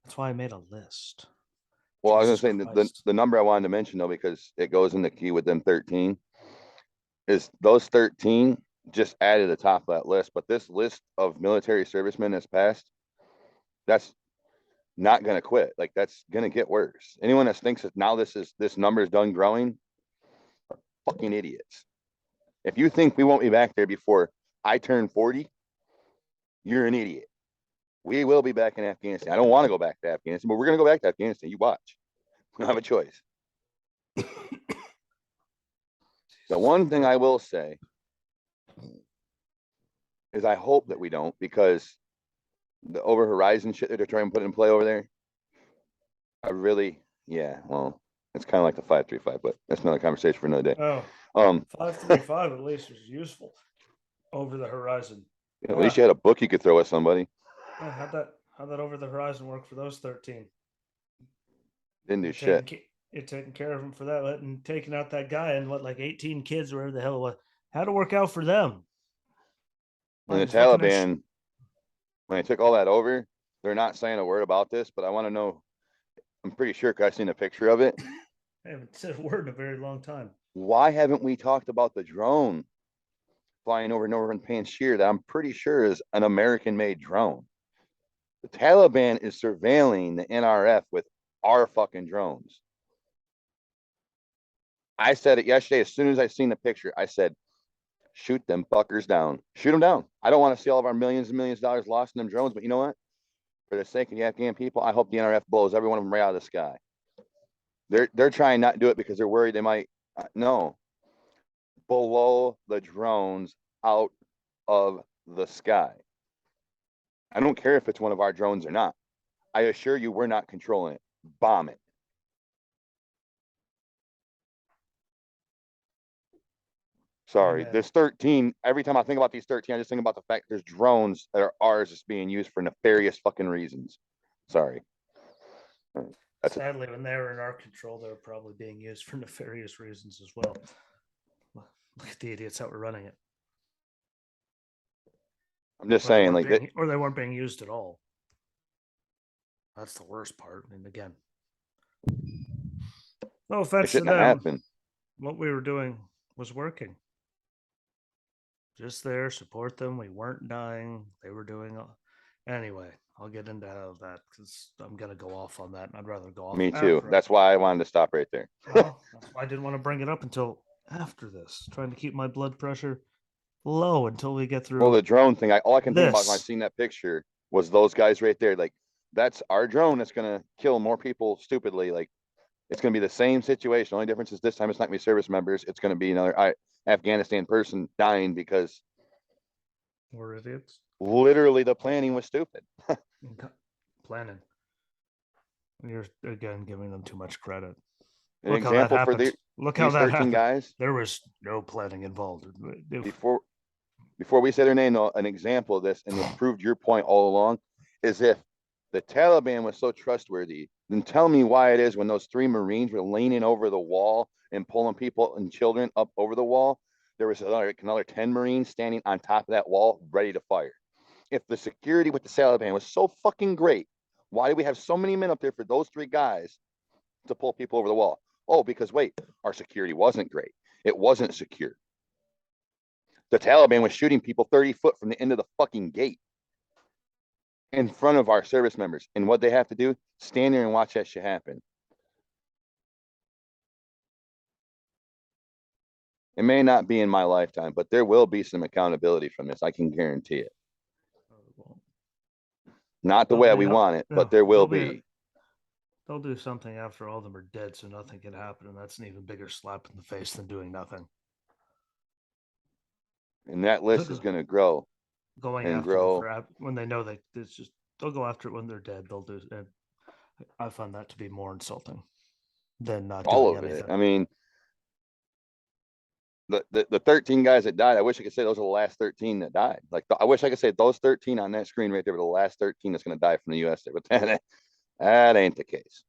S1: That's why I made a list.
S2: well, I was
S1: Jesus
S2: going to say
S1: Christ.
S2: the number I wanted to mention though, because it goes in the key with them 13, is those 13 just added the top of that list. But this list of military servicemen that's passed, that's not going to quit. Like that's going to get worse. Anyone that thinks that now this number is done growing are fucking idiots. If you think we won't be back there before I turn 40, you're an idiot. We will be back in Afghanistan. I don't want to go back to Afghanistan, but we're going to go back to Afghanistan. You watch. We don't have a choice. The one thing I will say is I hope that we don't, because the over horizon shit that they're trying to put in play over there. Yeah, well, it's kind of like the 535, but that's another conversation for another day.
S1: Oh,
S2: Um,
S1: 535 at least was useful over the horizon.
S2: at least you had a book you could throw at somebody.
S1: Yeah, how'd that over the horizon work for those 13?
S2: Didn't do
S1: You're
S2: shit.
S1: taking care of them for that, and taking out that guy and what, like 18 kids, wherever the hell it was. How'd it work out for them?
S2: And
S1: Like
S2: the
S1: a fucking
S2: Taliban, when they took all that over, they're not saying a word about this, but I want to know. I'm pretty sure because I've seen a picture of it.
S1: I haven't said a word in a very long time.
S2: Why haven't we talked about the drone flying over northern Panjshir that I'm pretty sure is an American-made drone? The Taliban is surveilling the NRF with our fucking drones. I said it yesterday. As soon as I seen the picture, I said, shoot them fuckers down. Shoot them down. I don't want to see all of our millions and millions of dollars lost in them drones, but you know what? For the sake of the Afghan people, I hope the NRF blows every one of them right out of the sky. They're trying not to do it because they're worried they might. No, blow the drones out of the sky. I don't care if it's one of our drones or not. I assure you, we're not controlling it. Bomb it. Sorry,
S1: Amen.
S2: this 13. Every time I think about these 13, I just think about the fact there's drones that are ours just being used for nefarious fucking reasons. Sorry. That's
S1: Sadly, when they were in our control, they were probably being used for nefarious reasons as well. Look at the idiots that were running it.
S2: I'm just
S1: Or they
S2: saying,
S1: weren't
S2: like that.
S1: being, or they weren't being used at all. That's the worst part. And again, no
S2: It
S1: offense to
S2: shouldn't have
S1: them,
S2: happened.
S1: what we were doing was working. Just there, support them. We weren't dying. They were doing. Anyway, I'll get into that because I'm gonna go off on that. And I'd rather go off
S2: Me too.
S1: after.
S2: That's why I wanted to stop right there.
S1: Well, that's why I didn't want to bring it up until after this. Trying to keep my blood pressure low until we get
S2: Well,
S1: through
S2: the drone thing, all I can think about when I
S1: this.
S2: seen that picture was those guys right there. Like, that's our drone that's gonna kill more people stupidly. Like, it's gonna be the same situation. The only difference is this time it's not gonna be service members. It's gonna be another Afghanistan person dying because
S1: We're idiots.
S2: literally the planning was stupid.
S1: Planning. You're again giving them too much credit.
S2: An
S1: Look how that
S2: example for
S1: happened. Look how
S2: these
S1: that
S2: 13
S1: happened.
S2: guys
S1: There was no planning involved.
S2: before we say their name, though, an example of this, and it proved your point all along, is if the Taliban was so trustworthy, then tell me why it is when those 3 Marines were leaning over the wall and pulling people and children up over the wall, there was another 10 Marines standing on top of that wall ready to fire. If the security with the Taliban was so fucking great, why do we have so many men up there for those 3 guys to pull people over the wall? Oh, because wait, our security wasn't great. It wasn't secure. The Taliban was shooting people 30 foot from the end of the fucking gate in front of our service members. And what they have to do, stand there and watch that shit happen. It may not be in my lifetime, but there will be some accountability from this. I can guarantee it. Not the way we want it, but there will be.
S1: They'll do something after all of them are dead, so nothing can happen, and that's an even bigger slap in the face than doing nothing.
S2: And that list is going to grow
S1: Going
S2: and
S1: after them
S2: grow.
S1: for when they know that it's just they'll go after it when they're dead. They'll do, and I find that to be more insulting than not
S2: All
S1: doing
S2: of
S1: anything.
S2: it. I mean, the 13 guys that died, I wish I could say those are the last 13 that died. Like, I wish I could say those 13 on that screen right there were the last 13 that's going to die from the US. But that ain't the case.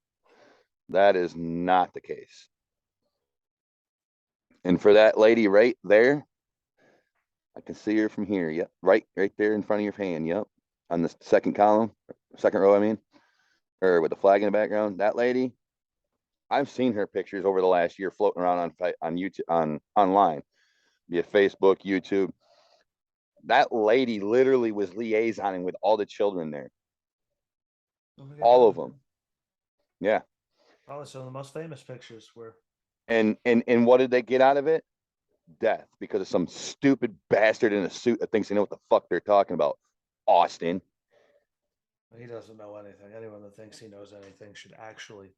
S2: That is not the case. And for that lady right there, I can see her from here. Yep. Right there in front of your hand. Yep. On the second column, second row, I mean, or with the flag in the background. That lady, I've seen her pictures over the last year floating around on YouTube, online, via Facebook, YouTube. That lady literally was liaisoning with all the children there. All of them. Yeah.
S1: Probably some of the most famous pictures were.
S2: And what did they get out of it? Death, because of some stupid bastard in a suit that thinks they know what the fuck they're talking about. Austin.
S1: He doesn't know anything. Anyone that thinks he knows anything should actually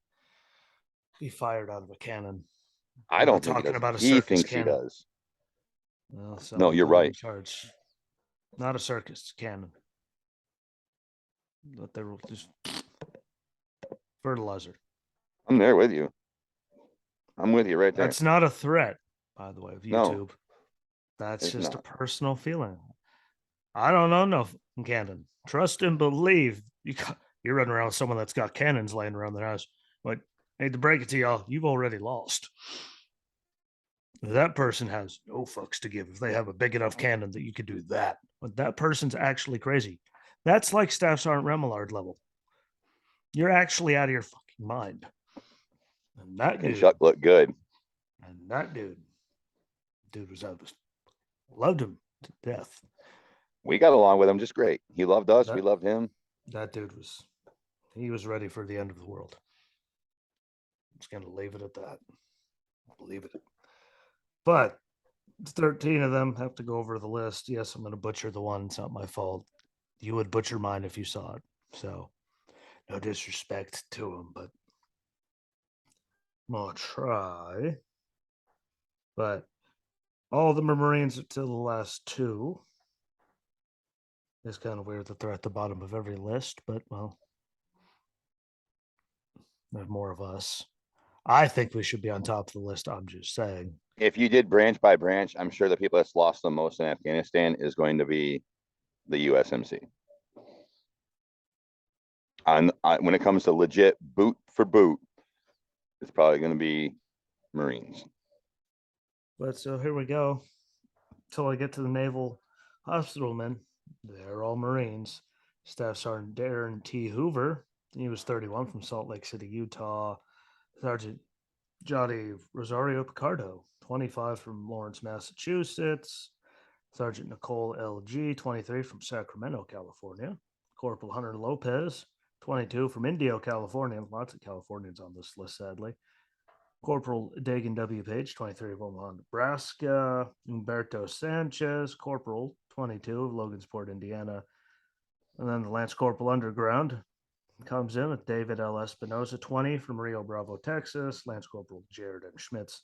S1: be fired out of a cannon.
S2: I
S1: We're not
S2: don't think he
S1: talking
S2: does.
S1: about a
S2: He
S1: circus
S2: thinks he
S1: cannon.
S2: does.
S1: Well, so
S2: No, you're right.
S1: not a circus cannon. That they were just fertilizer.
S2: I'm there with you. I'm with you right there.
S1: That's not a threat, by the way, of
S2: No,
S1: YouTube. That's
S2: it's
S1: just a
S2: not.
S1: personal feeling. I don't know no cannon. Trust and believe. You're running around with someone that's got cannons laying around their house. But hate to break it to y'all, you've already lost. That person has no fucks to give if they have a big enough cannon that you could do that. But that person's actually crazy. That's like Staff Sergeant Remillard level. You're actually out of your fucking mind. And that
S2: And
S1: dude,
S2: Chuck looked good.
S1: and that dude was out. Loved him to death.
S2: We got along with him just great. He loved us. We
S1: That
S2: loved him.
S1: that dude he was ready for the end of the world. I'm just gonna leave it at that. Believe it. But 13 of them have to go over the list. Yes, I'm gonna butcher the one. It's not my fault. You would butcher mine if you saw it. So no disrespect to him, but I'll try. But all of them are Marines until the last two. It's kind of weird that they're at the bottom of every list, but well, there's more of us. I think we should be on top of the list. I'm just saying.
S2: If you did branch by branch, I'm sure the people that's lost the most in Afghanistan is going to be the USMC. When it comes to legit boot for boot, it's probably going to be Marines.
S1: But so here we go. Till I get to the Naval Hospital men. They're all Marines. Staff Sergeant Darren T. Hoover. He was 31 from Salt Lake City, Utah. Sergeant Johnny Rosario Picardo, 25 from Lawrence, Massachusetts. Sergeant Nicole L.G., 23 from Sacramento, California. Corporal Hunter Lopez, 22 from Indio, California. Lots of Californians on this list, sadly. Corporal Dagan W. Page, 23 of Omaha, Nebraska. Humberto Sanchez, Corporal, 22 of Logansport, Indiana. And then the Lance Corporal Underground comes in with David L. Espinosa, 20 from Rio Bravo, Texas. Lance Corporal Jared M. Schmitz,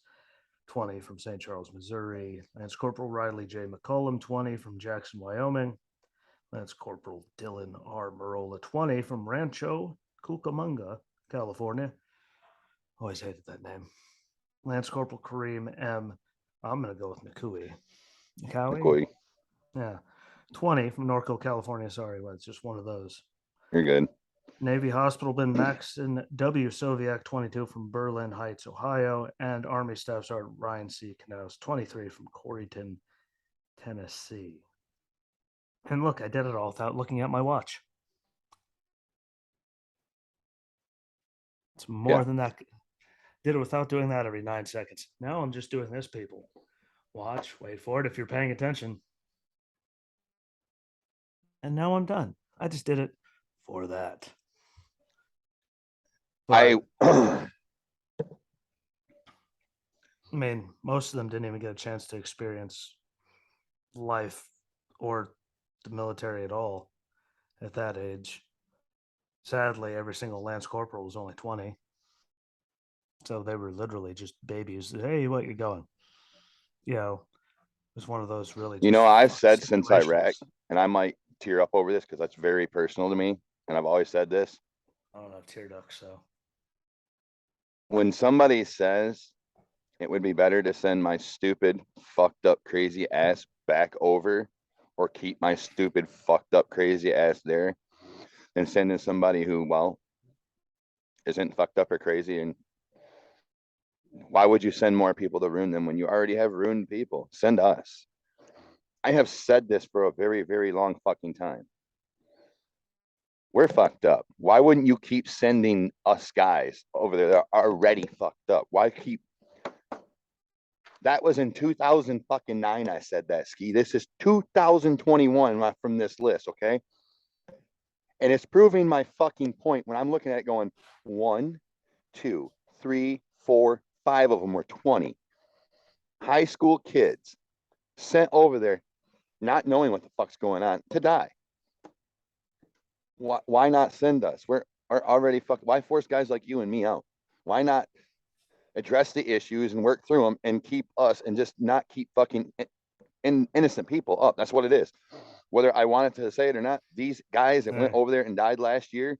S1: 20 from St. Charles, Missouri. Lance Corporal Riley J. McCullum, 20 from Jackson, Wyoming. Lance Corporal Dylan R. Marola, 20 from Rancho Cucamonga, California. Always hated that name. Lance Corporal Kareem M. I'm going to go with Nakui.
S2: McCoy,
S1: Yeah. 20 from Norco, California. Sorry, well, it's just one of those.
S2: you're good.
S1: Navy Hospitalman Maxon W. Soviak, 22 from Berlin Heights, Ohio. And Army Staff Sergeant Ryan C. Knaus, 23 from Corryton, Tennessee. And look, I did it all without looking at my watch. It's more than that. Did it without doing that every 9 seconds. Now I'm just doing this, people. Watch, wait for it if you're paying attention. And now I'm done. I just did it for that. But, I mean, most of them didn't even get a chance to experience life or the military at all at that age. Sadly, every single Lance Corporal was only 20. So they were literally just babies. Hey, what, you're going? You know, it was one of those really.
S2: You know, I've said since Iraq, and I might tear up over this because that's very personal to me. And I've always said this.
S1: I don't have tear ducts, so.
S2: When somebody says it would be better to send my stupid, fucked up, crazy ass back over or keep my stupid, fucked up, crazy ass there than sending somebody who, well, isn't fucked up or crazy. And why would you send more people to ruin them when you already have ruined people? Send us. I have said this for a very, very long fucking time. We're fucked up. Why wouldn't you keep sending us guys over there that are already fucked up? Why keep? That was in 2009. I said that, Ski. This is 2021 from this list, okay? And it's proving my fucking point when I'm looking at it going 1, 2, 3, 4, 5 of them were 20 high school kids sent over there, not knowing what the fuck's going on, to die. Why not send us? We're already fucked. Why force guys like you and me out? Why not address the issues and work through them and keep us and just not keep fucking innocent people up? That's what it is. whether I wanted to say it or not, these guys that went over there and died last year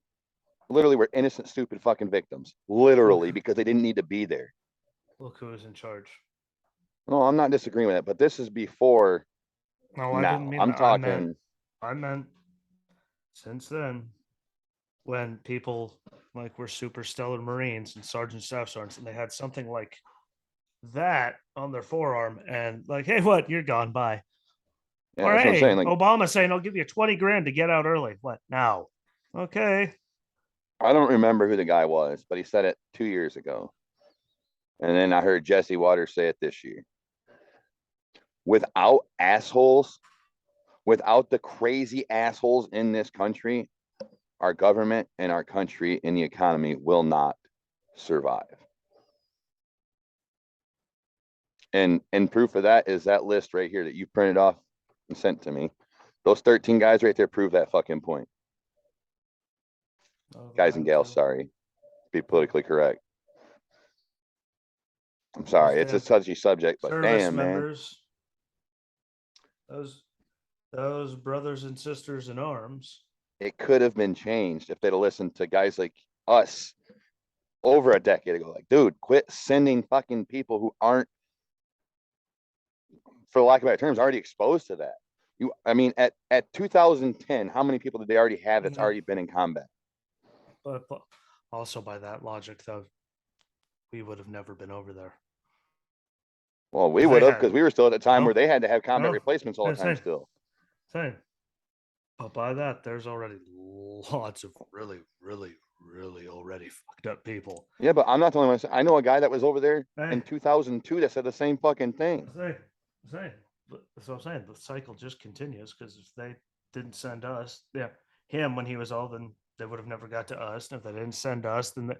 S2: literally were innocent, stupid fucking victims. Literally, because they didn't need to be there.
S1: Look who was in charge.
S2: No, I'm not disagreeing with that, but this is before.
S1: No, I didn't
S2: Now
S1: mean
S2: I'm
S1: that.
S2: talking.
S1: I meant since then, when people like were super stellar Marines and sergeant staff sergeants, and they had something like that on their forearm, and like, hey, what? You're gone. Bye.
S2: Yeah,
S1: Or
S2: that's what I'm saying.
S1: hey,
S2: Like,
S1: Obama saying I'll give you 20 grand to get out early. What now? Okay.
S2: I don't remember who the guy was, but he said it 2 years ago. And then I heard Jesse Waters say it this year. Without assholes, without the crazy assholes in this country, our government and our country and the economy will not survive. And proof of that is that list right here that you printed off and sent to me. Those 13 guys right there prove that fucking point. Guys and gals, sorry. Be politically correct. I'm sorry, it's a touchy subject, but damn,
S1: members, man. Those brothers and sisters in arms.
S2: It could have been changed if they'd have listened to guys like us over a decade ago. Like, dude, quit sending fucking people who aren't, for lack of better terms, already exposed to that. I mean, at 2010, how many people did they already have that's already been in combat?
S1: But also by that logic, though, we would have never been over there.
S2: Well, we would have, because we were still at a time where they had to have combat replacements all the time still.
S1: Same. But by that, there's already lots of really, really, really already fucked up people.
S2: Yeah, but I'm not the only one. I know a guy that was over there in 2002 that said the same fucking thing.
S1: Same. So I'm saying the cycle just continues, because if they didn't send us, him when he was old, then they would have never got to us. And if they didn't send us, then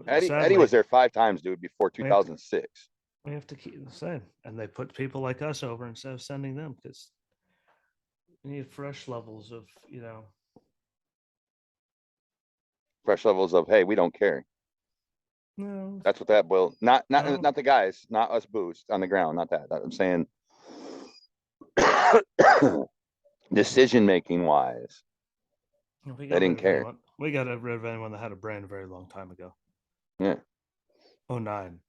S2: Eddie was there 5 times, dude, before 2006.
S1: We have to keep the same, and they put people like us over instead of sending them, because we need fresh levels of,
S2: fresh levels of, hey, we don't care.
S1: No,
S2: that's what that boiled. Not the guys, not us boost on the ground, not that. I'm saying decision making wise, they didn't care.
S1: We got rid of anyone that had a brain a very long time ago.
S2: Yeah.
S1: 09.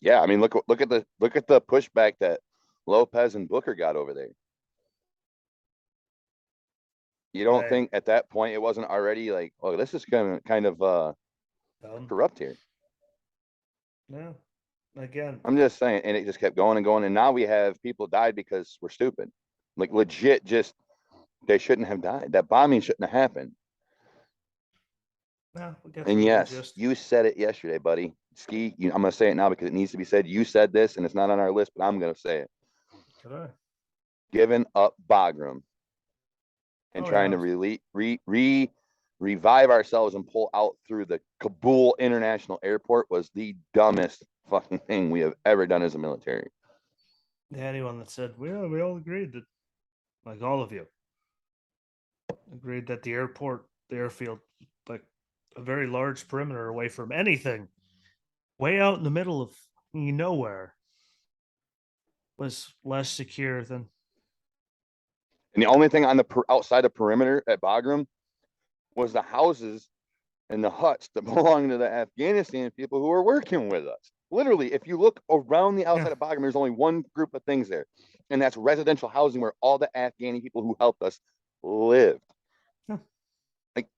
S2: Yeah, I mean, look at the pushback that Lopez and Booker got over there. You don't think at that point it wasn't already like, oh, this is kind of corrupt here?
S1: No. Again,
S2: I'm just saying, and it just kept going and going, and now we have people died because we're stupid. Like, legit, just they shouldn't have died. That bombing shouldn't have happened.
S1: No,
S2: and yes, you said it yesterday, buddy. Ski, I'm going to say it now because it needs to be said. You said this, and it's not on our list, but I'm going to say it.
S1: Today.
S2: Giving up Bagram and trying to revive ourselves and pull out through the Kabul International Airport was the dumbest fucking thing we have ever done as a military.
S1: Anyone that said, we all agreed that, like all of you, agreed that the airfield, like a very large perimeter away from anything, way out in the middle of nowhere, was less secure than.
S2: And the only thing on the outside the perimeter at Bagram was the houses and the huts that belong to the Afghanistan people who are working with us. Literally, if you look around the outside of Bagram, there's only one group of things there, and that's residential housing where all the Afghani people who helped us lived. Like,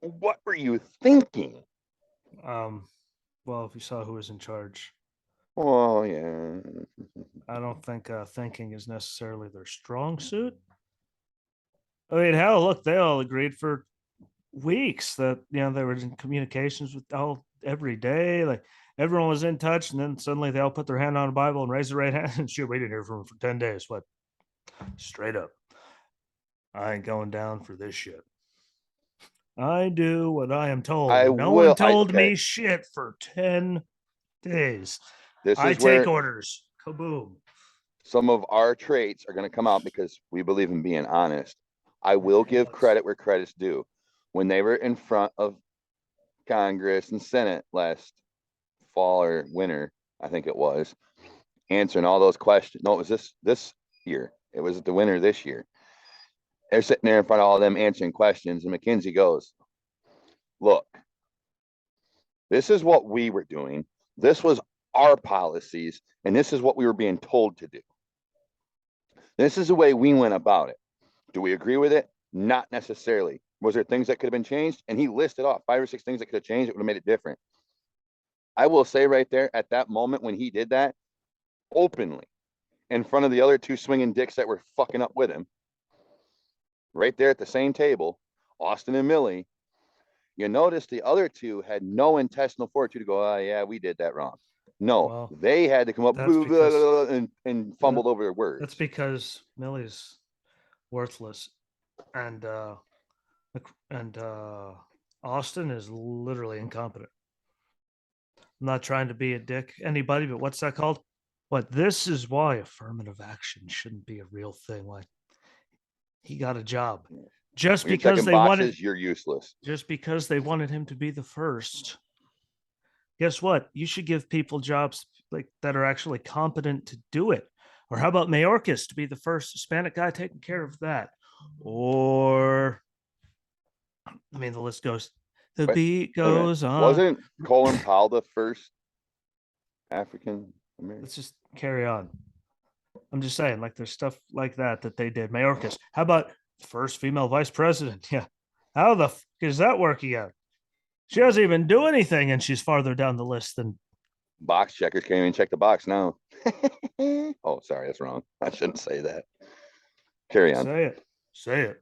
S2: what were you thinking?
S1: Well, if you saw who was in charge.
S2: Oh, yeah.
S1: I don't think thinking is necessarily their strong suit. I mean, hell, look, they all agreed for weeks that they were in communications with every day. Like, everyone was in touch, and then suddenly they all put their hand on a Bible and raised their right hand and shoot, we didn't hear from them for 10 days. What? Straight up. I ain't going down for this shit. I do what I am told. No one told me shit for 10 days. I take orders. Kaboom.
S2: Some of our traits are going to come out because we believe in being honest. I will give credit where credit's due. When they were in front of Congress and Senate last fall or winter, I think it was, answering all those questions. No, it was this year. It was the winter this year. They're sitting there in front of all of them answering questions, and McKenzie goes, "Look, this is what we were doing. This was our policies, and this is what we were being told to do. This is the way we went about it. Do we agree with it? Not necessarily. Was there things that could have been changed?" And he listed off 5 or 6 things that could have changed. It would have made it different. I will say right there at that moment when he did that openly in front of the other 2 swinging dicks that were fucking up with him, right there at the same table, Austin and Milley, you notice the other 2 had no intestinal fortitude to go, "Oh, yeah, we did that wrong." No,
S1: Well,
S2: they had to come up
S1: that's because
S2: and fumbled over their words.
S1: that's because Millie's worthless, and Austin is literally incompetent. I'm not trying to be a dick anybody, but what's that called? What this is why affirmative action shouldn't be a real thing. Like he got a job just
S2: When you're
S1: because
S2: checking
S1: they wanted
S2: boxes, you're useless.
S1: just because they wanted him to be the first. Guess what? You should give people jobs like that are actually competent to do it. Or how about Mayorkas to be the first Hispanic guy taking care of that? Or I mean, the list goes. The
S2: But
S1: beat
S2: wait a minute,
S1: goes on.
S2: wasn't Colin Powell the first African American?
S1: Let's just carry on. I'm just saying, like, there's stuff like that they did. Mayorkas. How about first female vice president? Yeah. How the f is that working out? She doesn't even do anything, and she's farther down the list than
S2: Box checkers can't even check the box now. Oh, sorry, that's wrong. I shouldn't say that. Carry on.
S1: say it. Say it.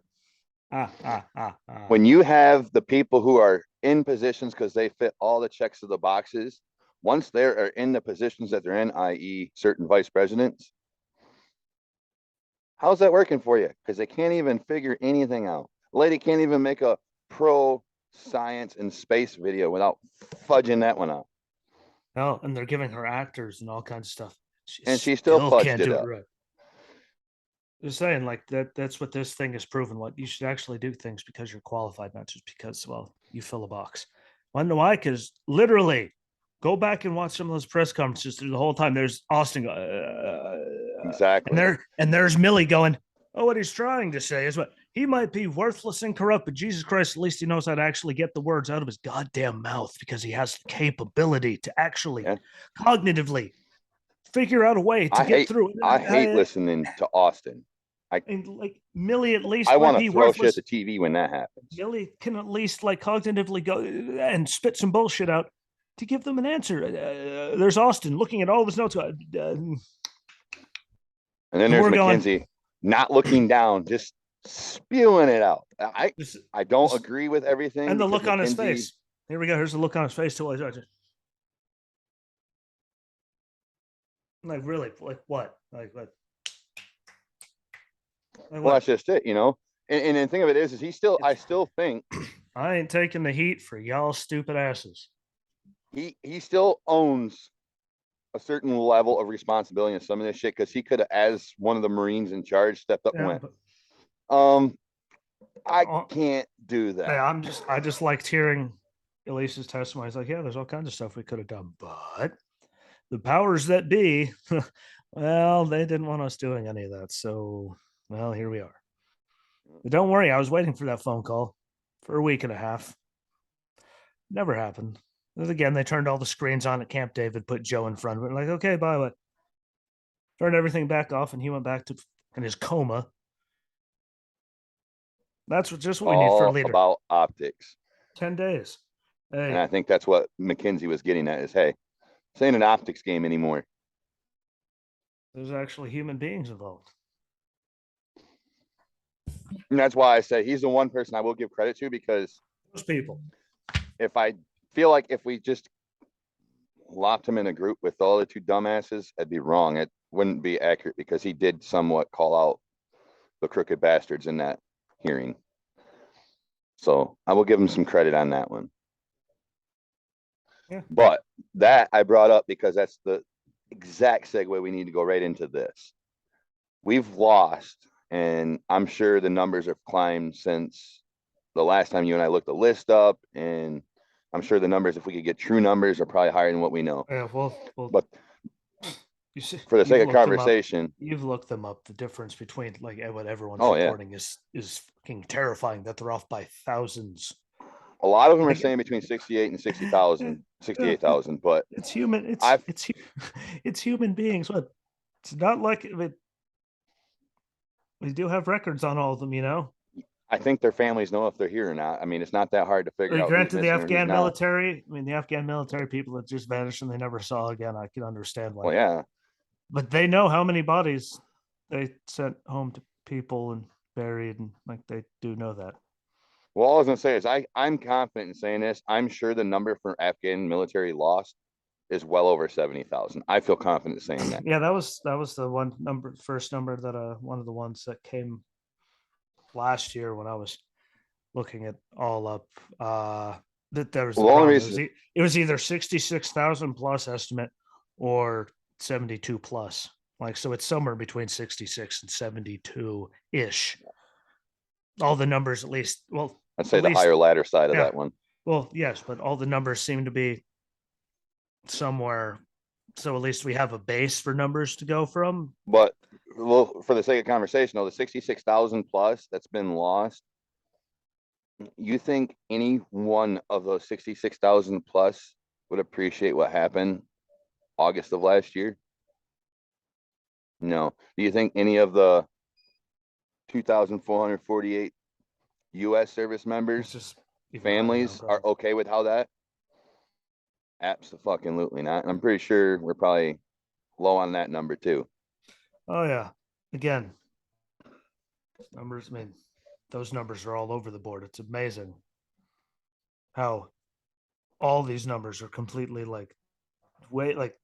S2: When you have the people who are in positions because they fit all the checks of the boxes, once they are in the positions that they're in, i.e., certain vice presidents, how's that working for you? Because they can't even figure anything out. The lady can't even make a pro science and space video without fudging that one up.
S1: No, and they're giving her actors and all kinds of stuff.
S2: And she still fudged
S1: can't
S2: it
S1: do
S2: up.
S1: it right. Just saying, like that's what this thing has proven. What you should actually do things because you're qualified, not just because, well, you fill a box. Wonder why? Because literally, go back and watch some of those press conferences through the whole time. There's Austin,
S2: Exactly.
S1: and there's Milley going, "Oh, what he's trying to say is what he might be worthless and corrupt, but Jesus Christ, at least he knows how to actually get the words out of his goddamn mouth because he has the capability to actually cognitively figure out a way to get through it."
S2: I hate listening to Austin.
S1: And like Milley at least
S2: I
S1: might
S2: want
S1: be
S2: to throw
S1: worthless.
S2: shit at the TV when that happens.
S1: Milley can at least like cognitively go and spit some bullshit out to give them an answer. There's Austin looking at all of his notes.
S2: And then there's McKenzie not looking down, just spewing it out. I don't agree with everything.
S1: And the look on his face. Here we go. Here's the look on his face too. Like really, like what? Like what?
S2: Well, that's just it, you know. And the thing of it is I still think
S1: I ain't taking the heat for y'all stupid asses.
S2: He still owns a certain level of responsibility in some of this shit because he could have, as one of the Marines in charge, stepped up and went, I can't do that.
S1: I just liked hearing Elise's testimony. He's like, yeah, there's all kinds of stuff we could have done, but the powers that be, well, they didn't want us doing any of that. So, well, here we are. But don't worry, I was waiting for that phone call for a week and a half. Never happened. And again, they turned all the screens on at Camp David, put Joe in front of it. Like, okay, bye. What? Turned everything back off, and he went back to in his coma. That's just what we need for a leader.
S2: About optics.
S1: 10 days. Hey.
S2: And I think that's what McKenzie was getting at is, hey, this ain't an optics game anymore.
S1: There's actually human beings involved.
S2: And that's why I say he's the one person I will give credit to, because
S1: those people,
S2: if I feel like if we just locked him in a group with all the 2 dumbasses, I'd be wrong. It wouldn't be accurate because he did somewhat call out the crooked bastards in that hearing. So I will give him some credit on that one.
S1: Yeah.
S2: But that I brought up because that's the exact segue we need to go right into this. We've lost, and I'm sure the numbers have climbed since the last time you and I looked the list up, and I'm sure the numbers, if we could get true numbers, are probably higher than what we know.
S1: Yeah, well.
S2: But
S1: You see,
S2: for the
S1: you've
S2: sake of
S1: looked them up.
S2: conversation.
S1: You've looked them up. The difference between like what everyone's
S2: Oh yeah,
S1: reporting is fucking terrifying. That they're off by thousands.
S2: a lot of them are
S1: Like,
S2: saying between 68 and
S1: it,
S2: 60,000, 68,000. But
S1: it's human.
S2: I've
S1: It's human beings. What? It's not like we do have records on all of them.
S2: I think their families know if they're here or not. I mean, it's not that hard to figure
S1: Like,
S2: out who's
S1: granted, the
S2: missing or who's
S1: Afghan
S2: not.
S1: military. I mean, the Afghan military people that just vanished and they never saw again. I can understand why,
S2: Well, yeah.
S1: but they know how many bodies they sent home to people and buried, and like they do know that.
S2: Well, all I was gonna say is I'm confident in saying this. I'm sure the number for Afghan military lost is well over 70,000. I feel confident saying that.
S1: Yeah, that was the first number that one of the ones that came last year when I was looking at all up. That there was
S2: Well,
S1: the
S2: the only
S1: problem.
S2: reason,
S1: It was either 66,000 plus estimate or 72 plus. Like, so it's somewhere between 66 and 72 ish. All the numbers, at least, well,
S2: I'd say
S1: at
S2: the
S1: least,
S2: higher ladder side of
S1: yeah.
S2: that one.
S1: Well, yes, but all the numbers seem to be somewhere. So at least we have a base for numbers to go from.
S2: But well, for the sake of conversation, though, the 66,000 plus that's been lost, you think any one of those 66,000 plus would appreciate what happened August of last year? No. Do you think any of the 2,448 US service
S1: It's
S2: members,
S1: just even higher now,
S2: families are
S1: probably.
S2: okay with how that? Absolutely not. And I'm pretty sure we're probably low on that number too.
S1: Oh yeah. Again, numbers. I mean, those numbers are all over the board. It's amazing how all these numbers are completely like way like.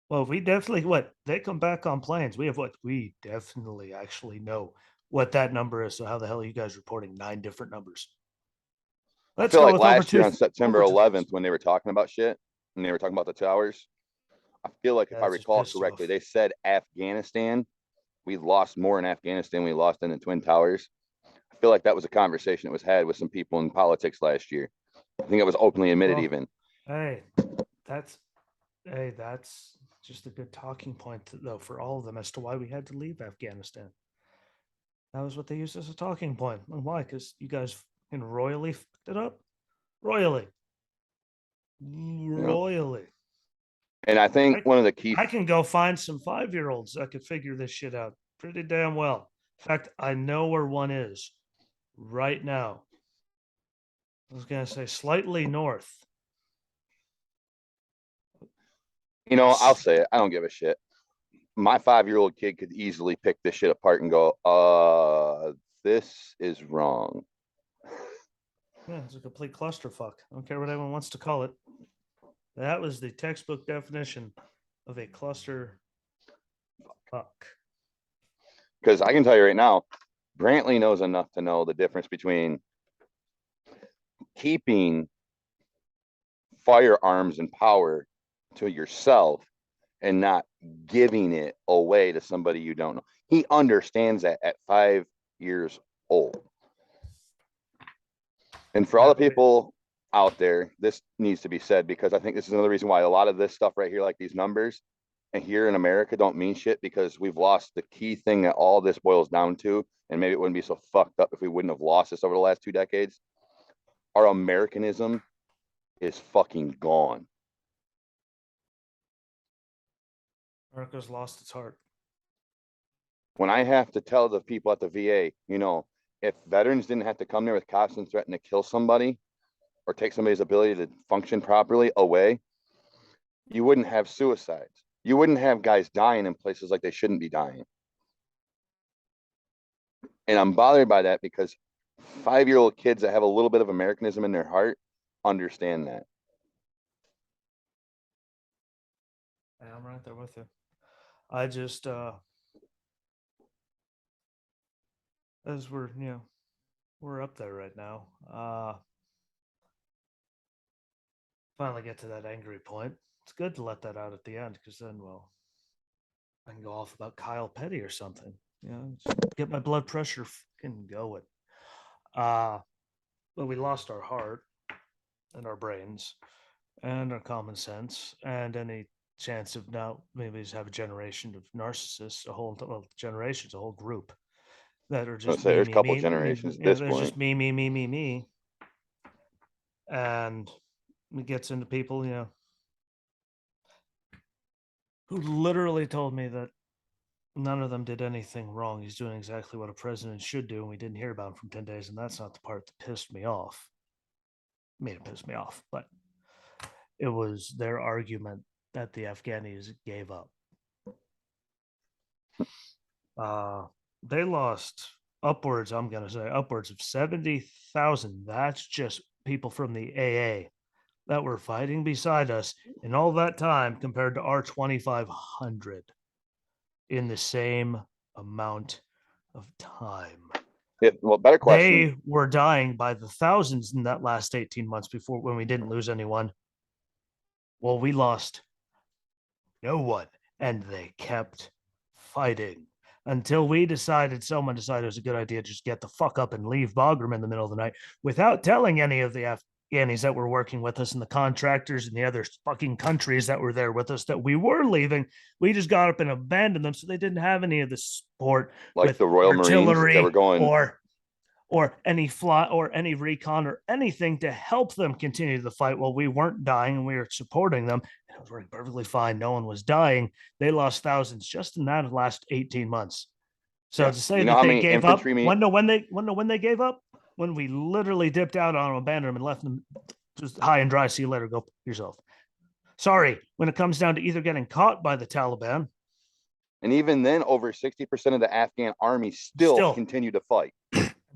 S1: Well, we definitely what they come back on planes. We have what we definitely actually know what that number is. So how the hell are you guys reporting 9 different numbers?
S2: I
S1: Let's
S2: feel
S1: go
S2: like
S1: with over
S2: last year
S1: two
S2: on September
S1: over
S2: 11th,
S1: 2,000.
S2: when they were talking about shit and they were talking about the towers, I feel like if
S1: Yeah,
S2: I
S1: that just
S2: recall
S1: pissed you
S2: correctly,
S1: off.
S2: they said Afghanistan. We lost more in Afghanistan. We lost in the Twin Towers. I feel like that was a conversation that was had with some people in politics last year. I think it was openly admitted
S1: Well,
S2: even.
S1: hey, that's that's just a good talking point though for all of them as to why we had to leave Afghanistan. That was what they used as a talking point. And why? Because you guys can royally fucked it up. Royally.
S2: You know,
S1: Royally.
S2: and I think
S1: I,
S2: one of the key.
S1: I can go find some 5-year-olds that could figure this shit out pretty damn well. In fact, I know where one is right now. I was going to say slightly north.
S2: I'll say it. I don't give a shit. My 5-year-old kid could easily pick this shit apart and go, this is wrong.
S1: Yeah, it's a complete clusterfuck. I don't care what anyone wants to call it. That was the textbook definition of a cluster fuck.
S2: Because I can tell you right now, Brantley knows enough to know the difference between keeping firearms and power to yourself and not giving it away to somebody you don't know. He understands that at 5 years old. And for all the people out there, this needs to be said because I think this is another reason why a lot of this stuff right here, like these numbers, and here in America don't mean shit because we've lost the key thing that all this boils down to. And maybe it wouldn't be so fucked up if we wouldn't have lost this over the last 2 decades. Our Americanism is fucking gone.
S1: America's lost its heart.
S2: When I have to tell the people at the VA, if veterans didn't have to come there with cops and threaten to kill somebody or take somebody's ability to function properly away, you wouldn't have suicides. You wouldn't have guys dying in places like they shouldn't be dying. And I'm bothered by that because 5-year-old kids that have a little bit of Americanism in their heart understand that.
S1: Yeah, I'm right there with you. I just as we're up there right now. Finally get to that angry point. It's good to let that out at the end because then, well, I can go off about Kyle Petty or something. Get my blood pressure fucking going. But we lost our heart and our brains and our common sense and any chance of now maybe just have a generation of narcissists, a whole generations, a whole group that are
S2: Let's
S1: just
S2: say
S1: me,
S2: there's a
S1: me,
S2: couple
S1: me.
S2: generations at
S1: Yeah,
S2: this
S1: there's
S2: point.
S1: just me, me, me, me, me, and it gets into people, who literally told me that none of them did anything wrong. He's doing exactly what a president should do, and we didn't hear about him from 10 days. And that's not the part that pissed me off. Made it piss me off, but it was their argument that the Afghanis gave up. They lost upwards, I'm going to say, upwards of 70,000. That's just people from the AA that were fighting beside us in all that time compared to our 2,500 in the same amount of time.
S2: Yeah, well, better question.
S1: They were dying by the thousands in that last 18 months before when we didn't lose anyone. Well, we lost no one, and they kept fighting until someone decided it was a good idea to just get the fuck up and leave Bagram in the middle of the night without telling any of the Afghanis that were working with us and the contractors and the other fucking countries that were there with us that we were leaving. We just got up and abandoned them, so they didn't have any of the support
S2: Like
S1: with
S2: the Royal Marines that were
S1: artillery
S2: going,
S1: or any fly or any recon or anything to help them continue the fight while we weren't dying and we were supporting them. And it was working perfectly fine. No one was dying. They lost thousands just in that last 18 months. So
S2: yeah.
S1: to say
S2: You know
S1: that
S2: how
S1: they
S2: many
S1: gave up,
S2: infantry
S1: when they gave up, when we literally dipped out on them, abandoned them, and left them just high and dry. See you later. Go yourself. Sorry, when it comes down to either getting caught by the Taliban,
S2: and even then, over 60% of the Afghan army still continue to fight.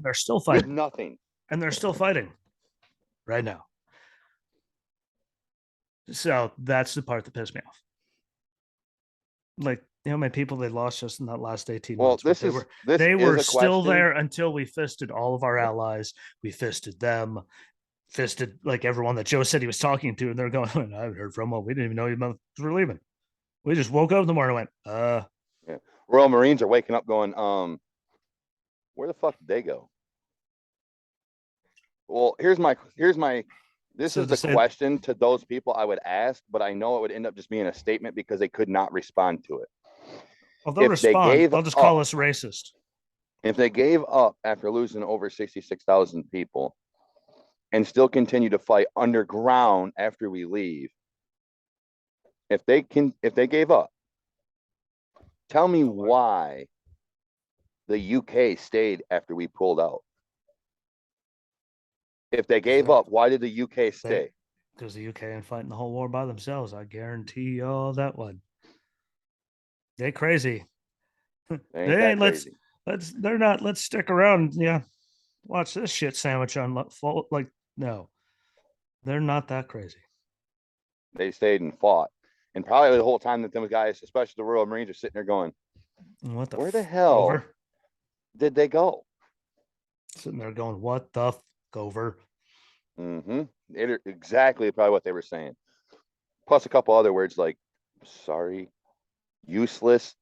S1: They're still
S2: With
S1: fighting.
S2: nothing.
S1: And they're still fighting right now. So that's the part that pissed me off. Like, how many people they lost just in that last 18
S2: Well,
S1: months?
S2: this
S1: They
S2: is
S1: were
S2: a
S1: still
S2: question.
S1: there until we fisted all of our allies. We fisted them, fisted like everyone that Joe said he was talking to, and they're going, I haven't heard from them. We didn't even know you were leaving. We just woke up in the morning and went,
S2: Yeah. Royal Marines are waking up going, where the fuck did they go? Well, this
S1: So
S2: is
S1: to
S2: the
S1: say-
S2: question to those people I would ask, but I know it would end up just being a statement because they could not respond to it.
S1: well, they'll
S2: If they
S1: respond.
S2: gave
S1: They'll just
S2: up-
S1: call us racist.
S2: If they gave up after losing over 66,000 people and still continue to fight underground after we leave, if they gave up, tell me why the UK stayed after we pulled out. If they gave up, why did the UK stay?
S1: Because the UK ain't fighting the whole war by themselves. I guarantee you all that one. They crazy.
S2: They ain't that crazy.
S1: They're not. Let's stick around. Yeah, watch this shit sandwich on like no, they're not that crazy.
S2: They stayed and fought, and probably the whole time that them guys, especially the Royal Marines, are sitting there going, where the hell did they go?
S1: Sitting there going, what the over?
S2: Exactly probably what they were saying. Plus a couple other words like sorry, useless,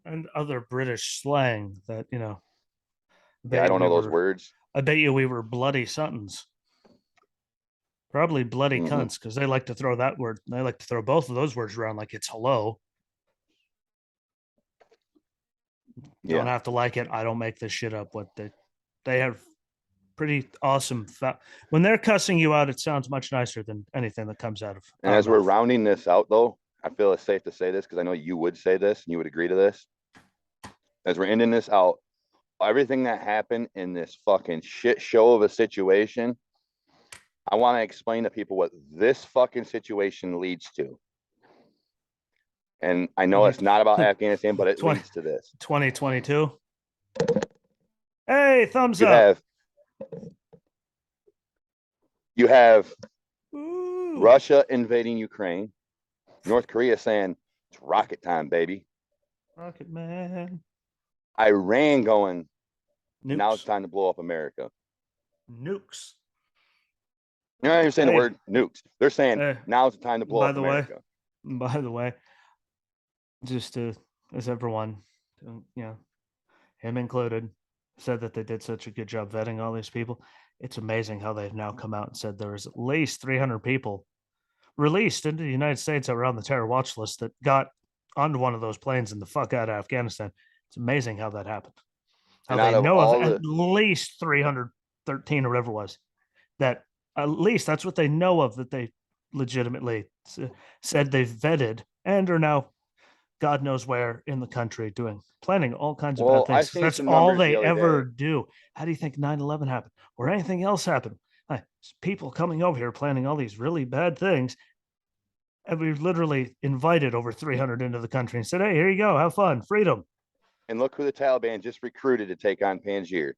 S1: and other British slang that
S2: yeah, I don't know those words.
S1: I bet you we were bloody somethings. Probably bloody cunts, because they like to throw that word. They like to throw both of those words around like it's hello. Yeah. Don't have to like it. I don't make this shit up. What they have pretty awesome. When they're cussing you out, it sounds much nicer than anything that comes out of.
S2: And as we're rounding this out, though, I feel it's safe to say this because I know you would say this and you would agree to this. As we're ending this out, everything that happened in this fucking shit show of a situation, I want to explain to people what this fucking situation leads to. And I know it's not about Afghanistan, but it leads to this.
S1: 2022. Hey, thumbs up.
S2: You have Russia invading Ukraine. North Korea saying it's rocket time, baby.
S1: Rocket man.
S2: Iran going,
S1: nukes.
S2: Now it's time to blow up America.
S1: Nukes.
S2: You're not even saying the word nukes. They're saying now's the time to blow up America.
S1: By the way, just as everyone, him included, said that they did such a good job vetting all these people. It's amazing how they've now come out and said there was at least 300 people released into the United States that were on the terror watch list that got onto one of those planes and the fuck out of Afghanistan. It's amazing how that happened. How
S2: And out
S1: they
S2: of
S1: know of
S2: all
S1: at
S2: the,
S1: least 313 or whatever it was. That at least that's what they know of that they legitimately said they've vetted and are now God knows where in the country doing planning all kinds of bad
S2: well, I
S1: things.
S2: seen
S1: That's
S2: some
S1: all
S2: numbers the
S1: they
S2: other
S1: ever
S2: day.
S1: do. How do you think 9/11 happened or anything else happened? People coming over here planning all these really bad things. And we've literally invited over 300 into the country and said, hey, here you go. Have fun. Freedom.
S2: And look who the Taliban just recruited to take on Panjshir.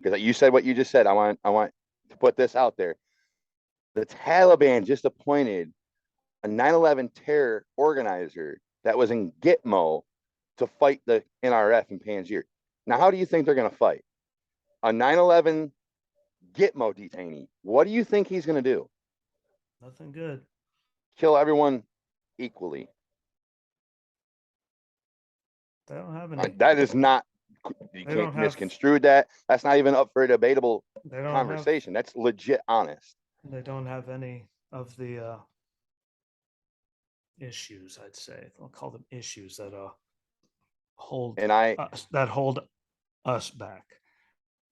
S2: Because you said what you just said. I want to put this out there. The Taliban just appointed a 9/11 terror organizer that was in Gitmo to fight the NRF in Panjshir. Now, how do you think they're going to fight? A 9/11 Gitmo detainee. What do you think he's going to do?
S1: Nothing good.
S2: Kill everyone equally.
S1: They don't have any.
S2: That is not, you
S1: They
S2: can't
S1: don't have.
S2: misconstrue that. That's not even up for a debatable
S1: They don't have.
S2: conversation. That's legit honest.
S1: They don't have any of the issues. I'd say I'll call them issues that hold
S2: And
S1: hold us back.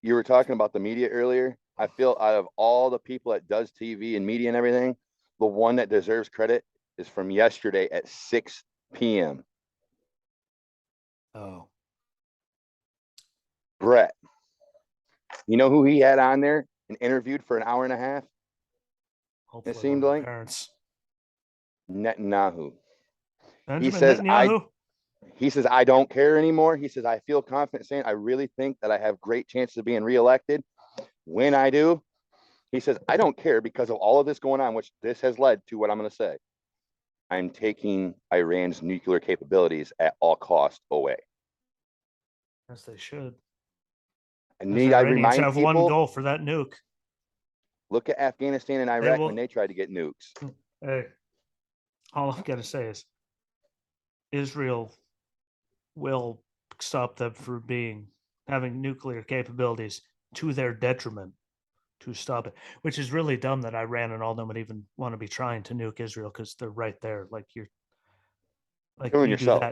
S2: you were talking about the media earlier. I feel out of all the people that does TV and media and everything, the one that deserves credit is from yesterday at 6 p.m.
S1: Oh,
S2: Brett. You know who he had on there and interviewed for an hour and a half? It
S1: hopefully one
S2: seemed
S1: of the
S2: like
S1: parents.
S2: Netanyahu. He
S1: Benjamin
S2: says, I
S1: Netanyahu.
S2: he says, I don't care anymore. He says, I feel confident saying I really think that I have great chances of being reelected. When I do, he says, I don't care because of all of this going on, which this has led to what I'm going to say. I'm taking Iran's nuclear capabilities at all costs away.
S1: As they should.
S2: And
S1: As the
S2: need I
S1: Iranians
S2: remind
S1: have one
S2: people,
S1: goal for that nuke.
S2: look at Afghanistan and
S1: They
S2: Iraq when
S1: will.
S2: they tried to get nukes.
S1: Hey, all I'm gonna say is Israel will stop them from having nuclear capabilities to their detriment to stop it, which is really dumb that Iran and all them would even want to be trying to nuke Israel because they're right there. Like
S2: Doing yourself.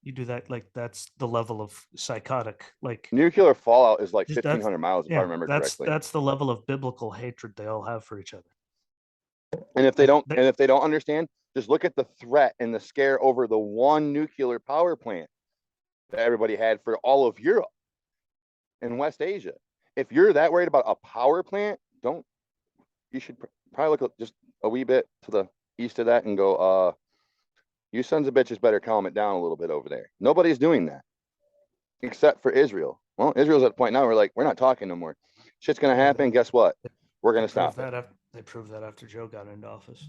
S1: you do that like that's the level of psychotic like
S2: Nuclear fallout is like
S1: that's
S2: 1,500 miles, if I
S1: yeah
S2: remember
S1: that's
S2: correctly.
S1: that's the level of biblical hatred they all have for each other.
S2: And if they
S1: Like
S2: don't, and if they don't understand, just look at the threat and the scare over the one nuclear power plant that everybody had for all of Europe and West Asia. If you're that worried about a power plant, don't you should probably look just a wee bit to the east of that and go, you sons of bitches better calm it down a little bit over there. Nobody's doing that except for Israel. Well, Israel's at the point now where like, we're not talking no more. Shit's gonna
S1: yeah,
S2: happen. Guess what? We're
S1: they
S2: gonna
S1: proved
S2: stop it.
S1: that after Joe got into office.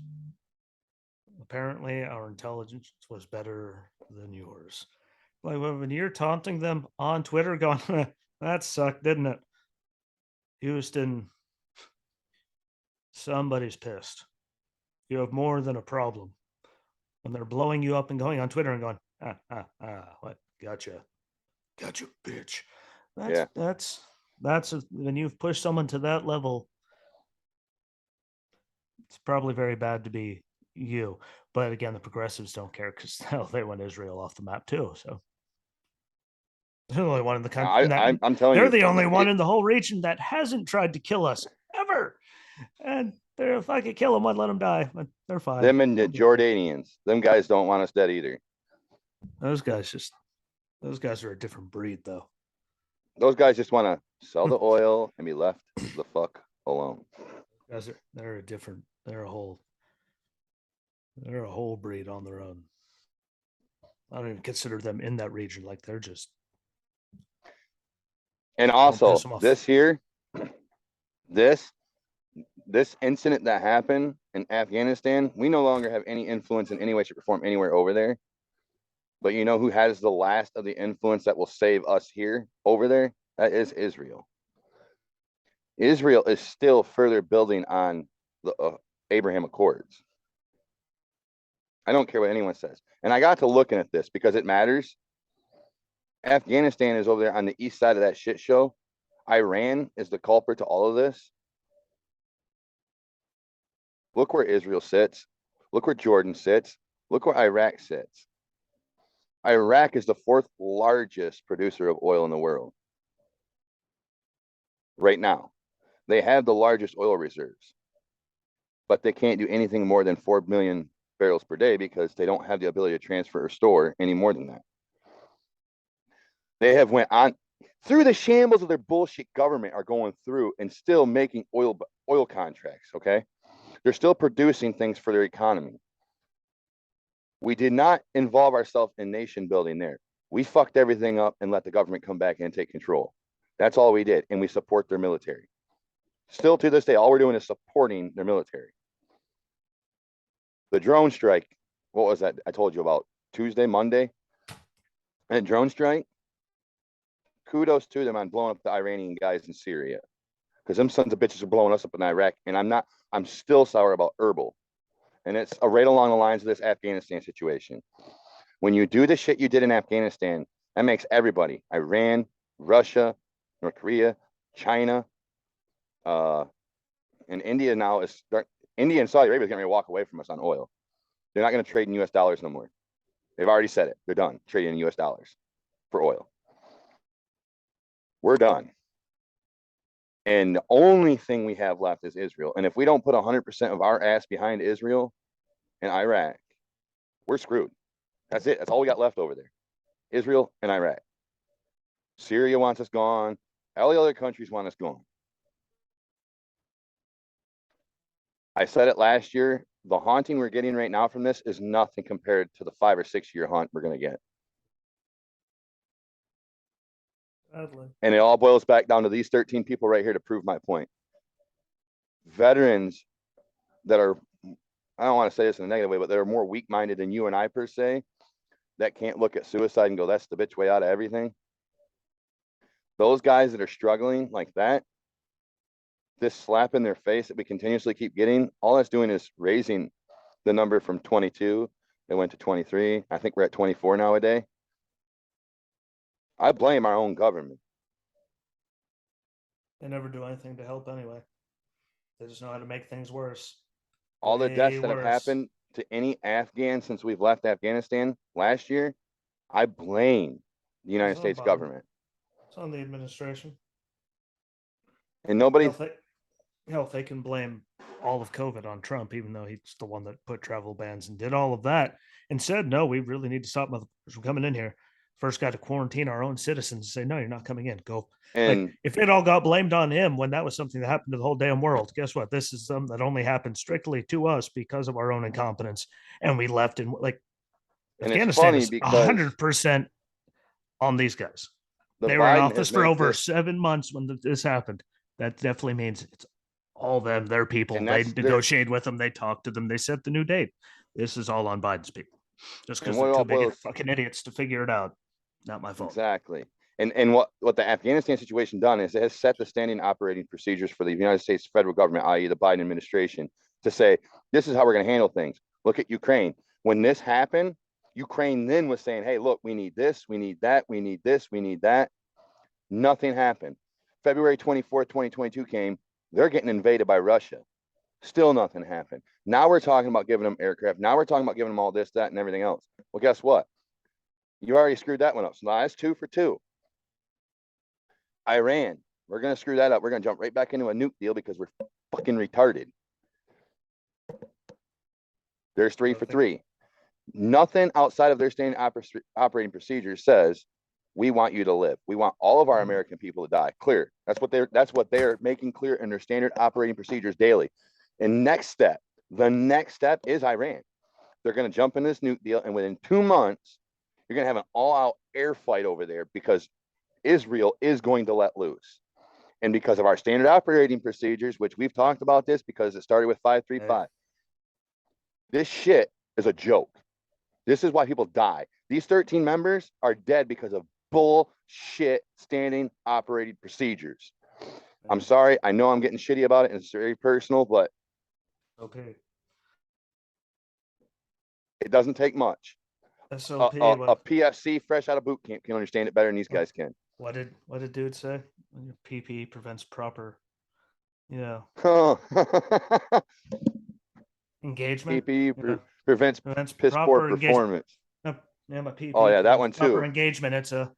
S1: Apparently, our intelligence was better than yours. Like when you're taunting them on Twitter, going, "That sucked, didn't it?" Houston, somebody's pissed. You have more than a problem when they're blowing you up and going on Twitter and going, what? Gotcha, bitch. That's
S2: Yeah.
S1: that's that's when you've pushed someone to that level. It's probably very bad to be you. But again, the progressives don't care because hell, they want Israel off the map too. So they're the only one in the country that
S2: I'm telling
S1: they're
S2: you,
S1: the only one in the whole region that hasn't tried to kill us ever. And they're if I could kill them, I'd let them die. But they're fine.
S2: them and the Jordanians, them guys don't want us dead either.
S1: Those guys just those guys are a different breed, though.
S2: Those guys just want to sell the oil and be left the fuck alone.
S1: Guys are they're a different. They're a whole breed on their own. I don't even consider them in that region. Like they're just
S2: And
S1: don't piss
S2: also,
S1: them off.
S2: this here, this this incident that happened in Afghanistan, we no longer have any influence in any way, shape, or form anywhere over there. But you know who has the last of the influence that will save us here over there? That is Israel. Israel is still further building on the Abraham Accords. I don't care what anyone says. And I got to looking at this because it matters. Afghanistan is over there on the east side of that shit show. Iran is the culprit to all of this. Look where Israel sits. Look where Jordan sits. Look where Iraq sits. Iraq is the fourth largest producer of oil in the world right now. They have the largest oil reserves, but they can't do anything more than 4 million barrels per day because they don't have the ability to transfer or store any more than that. They have went on through the shambles of their bullshit government are going through and still making oil contracts. Okay. They're still producing things for their economy. We did not involve ourselves in nation building there. We fucked everything up and let the government come back and take control. That's all we did. And we support their military. Still to this day, all we're doing is supporting their military. The drone strike, what was that? I told you about Tuesday, Monday. And drone strike, kudos to them on blowing up the Iranian guys in Syria. Because them sons of bitches are blowing us up in Iraq. And I'm still sour about Erbil. And it's right along the lines of this Afghanistan situation. When you do the shit you did in Afghanistan, that makes everybody, Iran, Russia, North Korea, China, and India now India and Saudi Arabia is going to walk away from us on oil. They're not going to trade in US dollars no more. They've already said it. They're done trading in US dollars for oil. We're done. And the only thing we have left is Israel. And if we don't put 100% of our ass behind Israel and Iraq, we're screwed. That's it. That's all we got left over there. Israel and Iraq. Syria wants us gone. All the other countries want us gone. I said it last year. The haunting we're getting right now from this is nothing compared to the 5 or 6 year haunt we're going to get.
S1: Sadly.
S2: And it all boils back down to these 13 people right here to prove my point. Veterans that are, I don't want to say this in a negative way, but they're more weak-minded than you and I per se, that can't look at suicide and go, that's the bitch way out of everything. Those guys that are struggling like that, this slap in their face that we continuously keep getting, all that's doing is raising the number from 22. It went to 23. I think we're at 24 nowadays. I blame our own government.
S1: They never do anything to help anyway. They just know how to make things worse.
S2: All the deaths that have
S1: Worse.
S2: happened to any Afghan since we've left Afghanistan last year, I blame the United States government.
S1: It's on the administration.
S2: And nobody.
S1: Hell, they can blame all of COVID on Trump, even though he's the one that put travel bans and did all of that and said, no, we really need to stop motherfuckers from coming in here. First got to quarantine our own citizens and say, no, you're not coming in. Go.
S2: And
S1: like, if it all got blamed on him when that was something that happened to the whole damn world, guess what? This is something that only happened strictly to us because of our own incompetence. And we left in like Afghanistan is 100% on these guys. They were in office for over 7 months when this happened. That definitely means it's all them, their people. They negotiate with them. They talk to them. They set the new date. This is all on Biden's people. Just because they're too big fucking idiots to figure it out. Not my fault.
S2: Exactly. And what the Afghanistan situation done is it has set the standing operating procedures for the United States federal government, i.e. the Biden administration, to say, this is how we're going to handle things. Look at Ukraine. When this happened, Ukraine then was saying, hey, look, we need this, we need that, we need this, we need that. Nothing happened. February 24th, 2022 came. They're getting invaded by Russia. Still nothing happened. Now we're talking about giving them aircraft. Now we're talking about giving them all this, that, and everything else. Well, guess what? You already screwed that one up. So now that's 2 for 2. Iran, we're going to screw that up. We're going to jump right back into a nuke deal because we're fucking retarded. There's 3 for 3. Nothing outside of their standing operating procedures says we want you to live. We want all of our American people to die. Clear. That's what they're making clear in their standard operating procedures daily. And the next step is Iran. They're going to jump in this nuke deal, and within 2 months, you're going to have an all-out air fight over there because Israel is going to let loose. And because of our standard operating procedures, which we've talked about this because it started with 535, this shit is a joke. This is why people die. These 13 members are dead because of bullshit standing operating procedures. I'm sorry. I know I'm getting shitty about it, and it's very personal, but
S1: okay.
S2: It doesn't take much.
S1: SOP,
S2: a PFC fresh out of boot camp can understand it better than these guys can.
S1: What did dude say? Your PP prevents proper. Yeah. Engagement.
S2: PPE
S1: Yeah.
S2: prevents
S1: That's
S2: piss poor
S1: proper engagement.
S2: performance.
S1: Yeah, my
S2: Oh
S1: PP
S2: yeah, that
S1: prevents
S2: one
S1: proper
S2: too.
S1: engagement. It's a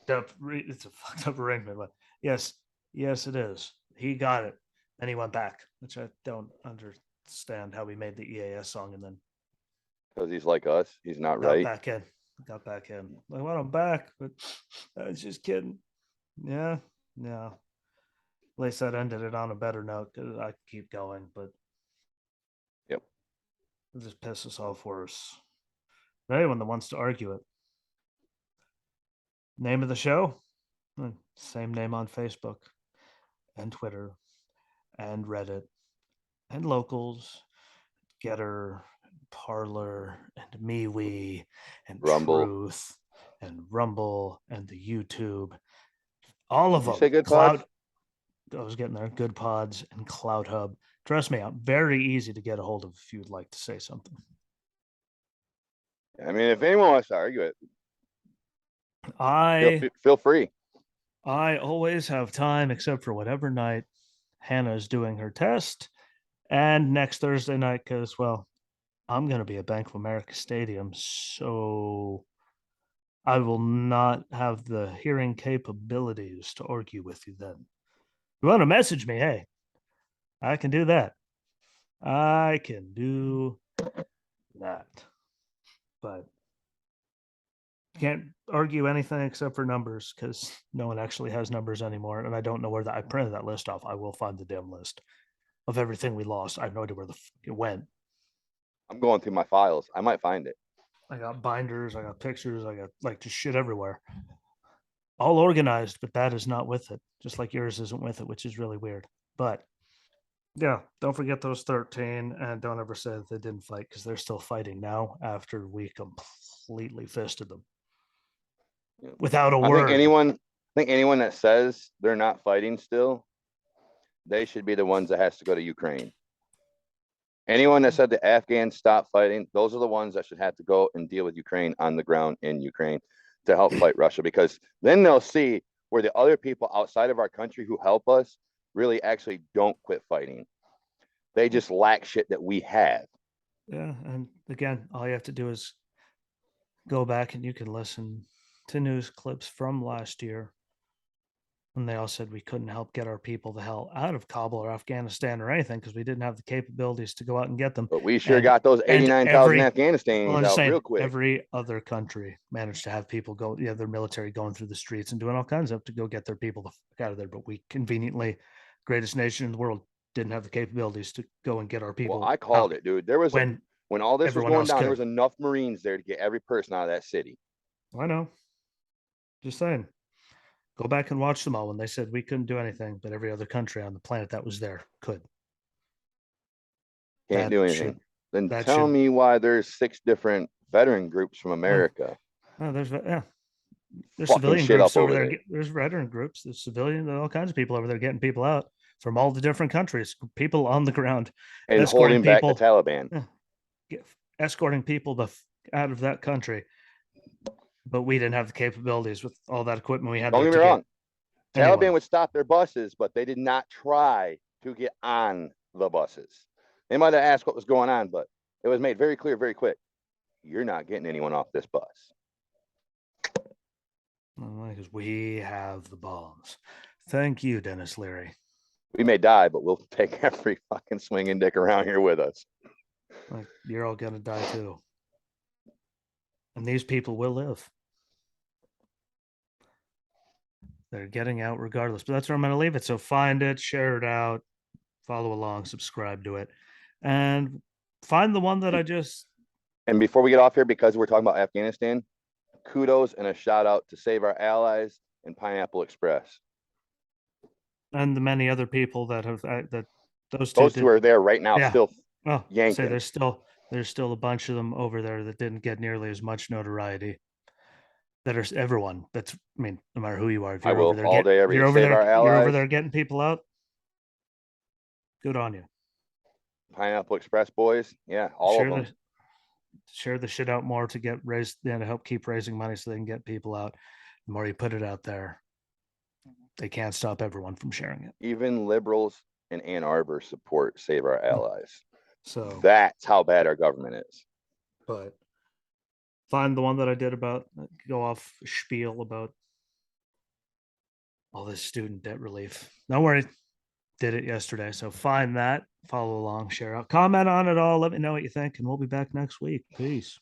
S1: fucked up arrangement, but yes, yes, it is. He got it, and he went back, which I don't understand how we made the EAS song and then
S2: Because he's like us. He's not
S1: got
S2: right.
S1: back in. Got back in. I want him back, but I was just kidding. Yeah, yeah. At least that ended it on a better note. I could keep going, but
S2: Yep.
S1: it just pisses us off worse. Anyone that wants to argue it. Name of the show? Same name on Facebook and Twitter and Reddit and Locals, Getter, Parlor, and MeWe, and
S2: Rumble.
S1: Truth, and Rumble, and the YouTube. All of
S2: Did you
S1: them.
S2: say good
S1: Cloud.
S2: pods?
S1: I was getting there. Good Pods and Cloud Hub. Trust me, I'm very easy to get a hold of if you'd like to say something.
S2: I mean, if anyone wants to argue it,
S1: I
S2: feel free.
S1: I always have time except for whatever night Hannah's doing her test and next Thursday night because, well, I'm going to be at Bank of America Stadium. So I will not have the hearing capabilities to argue with you then. If you want to message me, hey, I can do that. I can do that. But can't argue anything except for numbers because no one actually has numbers anymore. And I don't know where I printed that list off. I will find the damn list of everything we lost. I have no idea where the fuck it went.
S2: I'm going through my files. I might find it.
S1: I got binders, I got pictures, I got like just shit everywhere. All organized, but that is not with it. Just like yours isn't with it, which is really weird. But yeah, don't forget those 13 and don't ever say that they didn't fight because they're still fighting now after we completely fisted them
S2: Yeah.
S1: without a
S2: I think
S1: word.
S2: anyone that says they're not fighting still, they should be the ones that has to go to Ukraine. Anyone that said the Afghans stop fighting, those are the ones that should have to go and deal with Ukraine on the ground in Ukraine to help fight Russia, because then they'll see where the other people outside of our country who help us really actually don't quit fighting. They just lack shit that we have.
S1: Yeah, and again, all you have to do is go back and you can listen to news clips from last year when they all said we couldn't help get our people the hell out of Kabul or Afghanistan or anything because we didn't have the capabilities to go out and get them.
S2: But we sure
S1: And
S2: got those
S1: and
S2: 89,000
S1: every well,
S2: Afghanistanis
S1: I'm just
S2: out
S1: saying
S2: real quick.
S1: every other country managed to have people go, yeah, their military going through the streets and doing all kinds of to go get their people the fuck out of there. But we conveniently, greatest nation in the world, didn't have the capabilities to go and get our
S2: Well,
S1: people
S2: I called
S1: out
S2: it, dude. There was
S1: when
S2: when all this was
S1: everyone
S2: going
S1: else
S2: down, there
S1: could.
S2: was enough Marines there to get every person out of that city.
S1: I know. Just saying. Go back and watch them all when they said we couldn't do anything, but every other country on the planet that was there could.
S2: Can't
S1: That
S2: do
S1: should
S2: anything. Then
S1: that
S2: tell
S1: should
S2: me why there's 6 different veteran groups from
S1: oh,
S2: America
S1: there's there's
S2: fucking
S1: civilian
S2: shit
S1: groups
S2: up
S1: over
S2: over
S1: there.
S2: there
S1: There's veteran groups. There's civilian. All kinds of people over there getting people out from all the different countries. People on the ground
S2: and
S1: escorting
S2: holding back the
S1: people,
S2: Taliban.
S1: escorting people out of that country. But we didn't have the capabilities with all that equipment we had
S2: Don't
S1: there
S2: get me
S1: to get
S2: wrong.
S1: anyone.
S2: Taliban would stop their buses, but they did not try to get on the buses. They might have asked what was going on, but it was made very clear, very quick. You're not getting anyone off this bus.
S1: Because we have the bombs. Thank you, Dennis Leary.
S2: We may die, but we'll take every fucking swinging dick around here with us.
S1: Like, you're all gonna die too. And these people will live. They're getting out regardless. But that's where I'm gonna leave it. So find it, share it out, follow along, subscribe to it, and find the one that I just
S2: And before we get off here, because we're talking about Afghanistan, kudos and a shout out to Save Our Allies and Pineapple Express.
S1: and the many other people that have that those two
S2: Those two
S1: did.
S2: are there right now,
S1: Yeah.
S2: still
S1: Oh, say
S2: yanking.
S1: there's still a bunch of them over there that didn't get nearly as much notoriety. That are everyone. That's I mean, no matter who you are, if
S2: I
S1: you're over
S2: will
S1: there,
S2: all day, every day. Save our
S1: you're over
S2: allies.
S1: there getting people out. Good on you.
S2: Pineapple Express boys. Yeah, all
S1: Share
S2: of them.
S1: share the shit out more to get raised, to help keep raising money so they can get people out. The more you put it out there, they can't stop everyone from sharing it.
S2: Even liberals in Ann Arbor support Save Our Allies.
S1: So,
S2: That's how bad our government is.
S1: but find the one that I did about go off spiel about all this student debt relief. Don't worry, did it yesterday. So find that, follow along, share out, comment on it all. Let me know what you think, and we'll be back next week. Peace.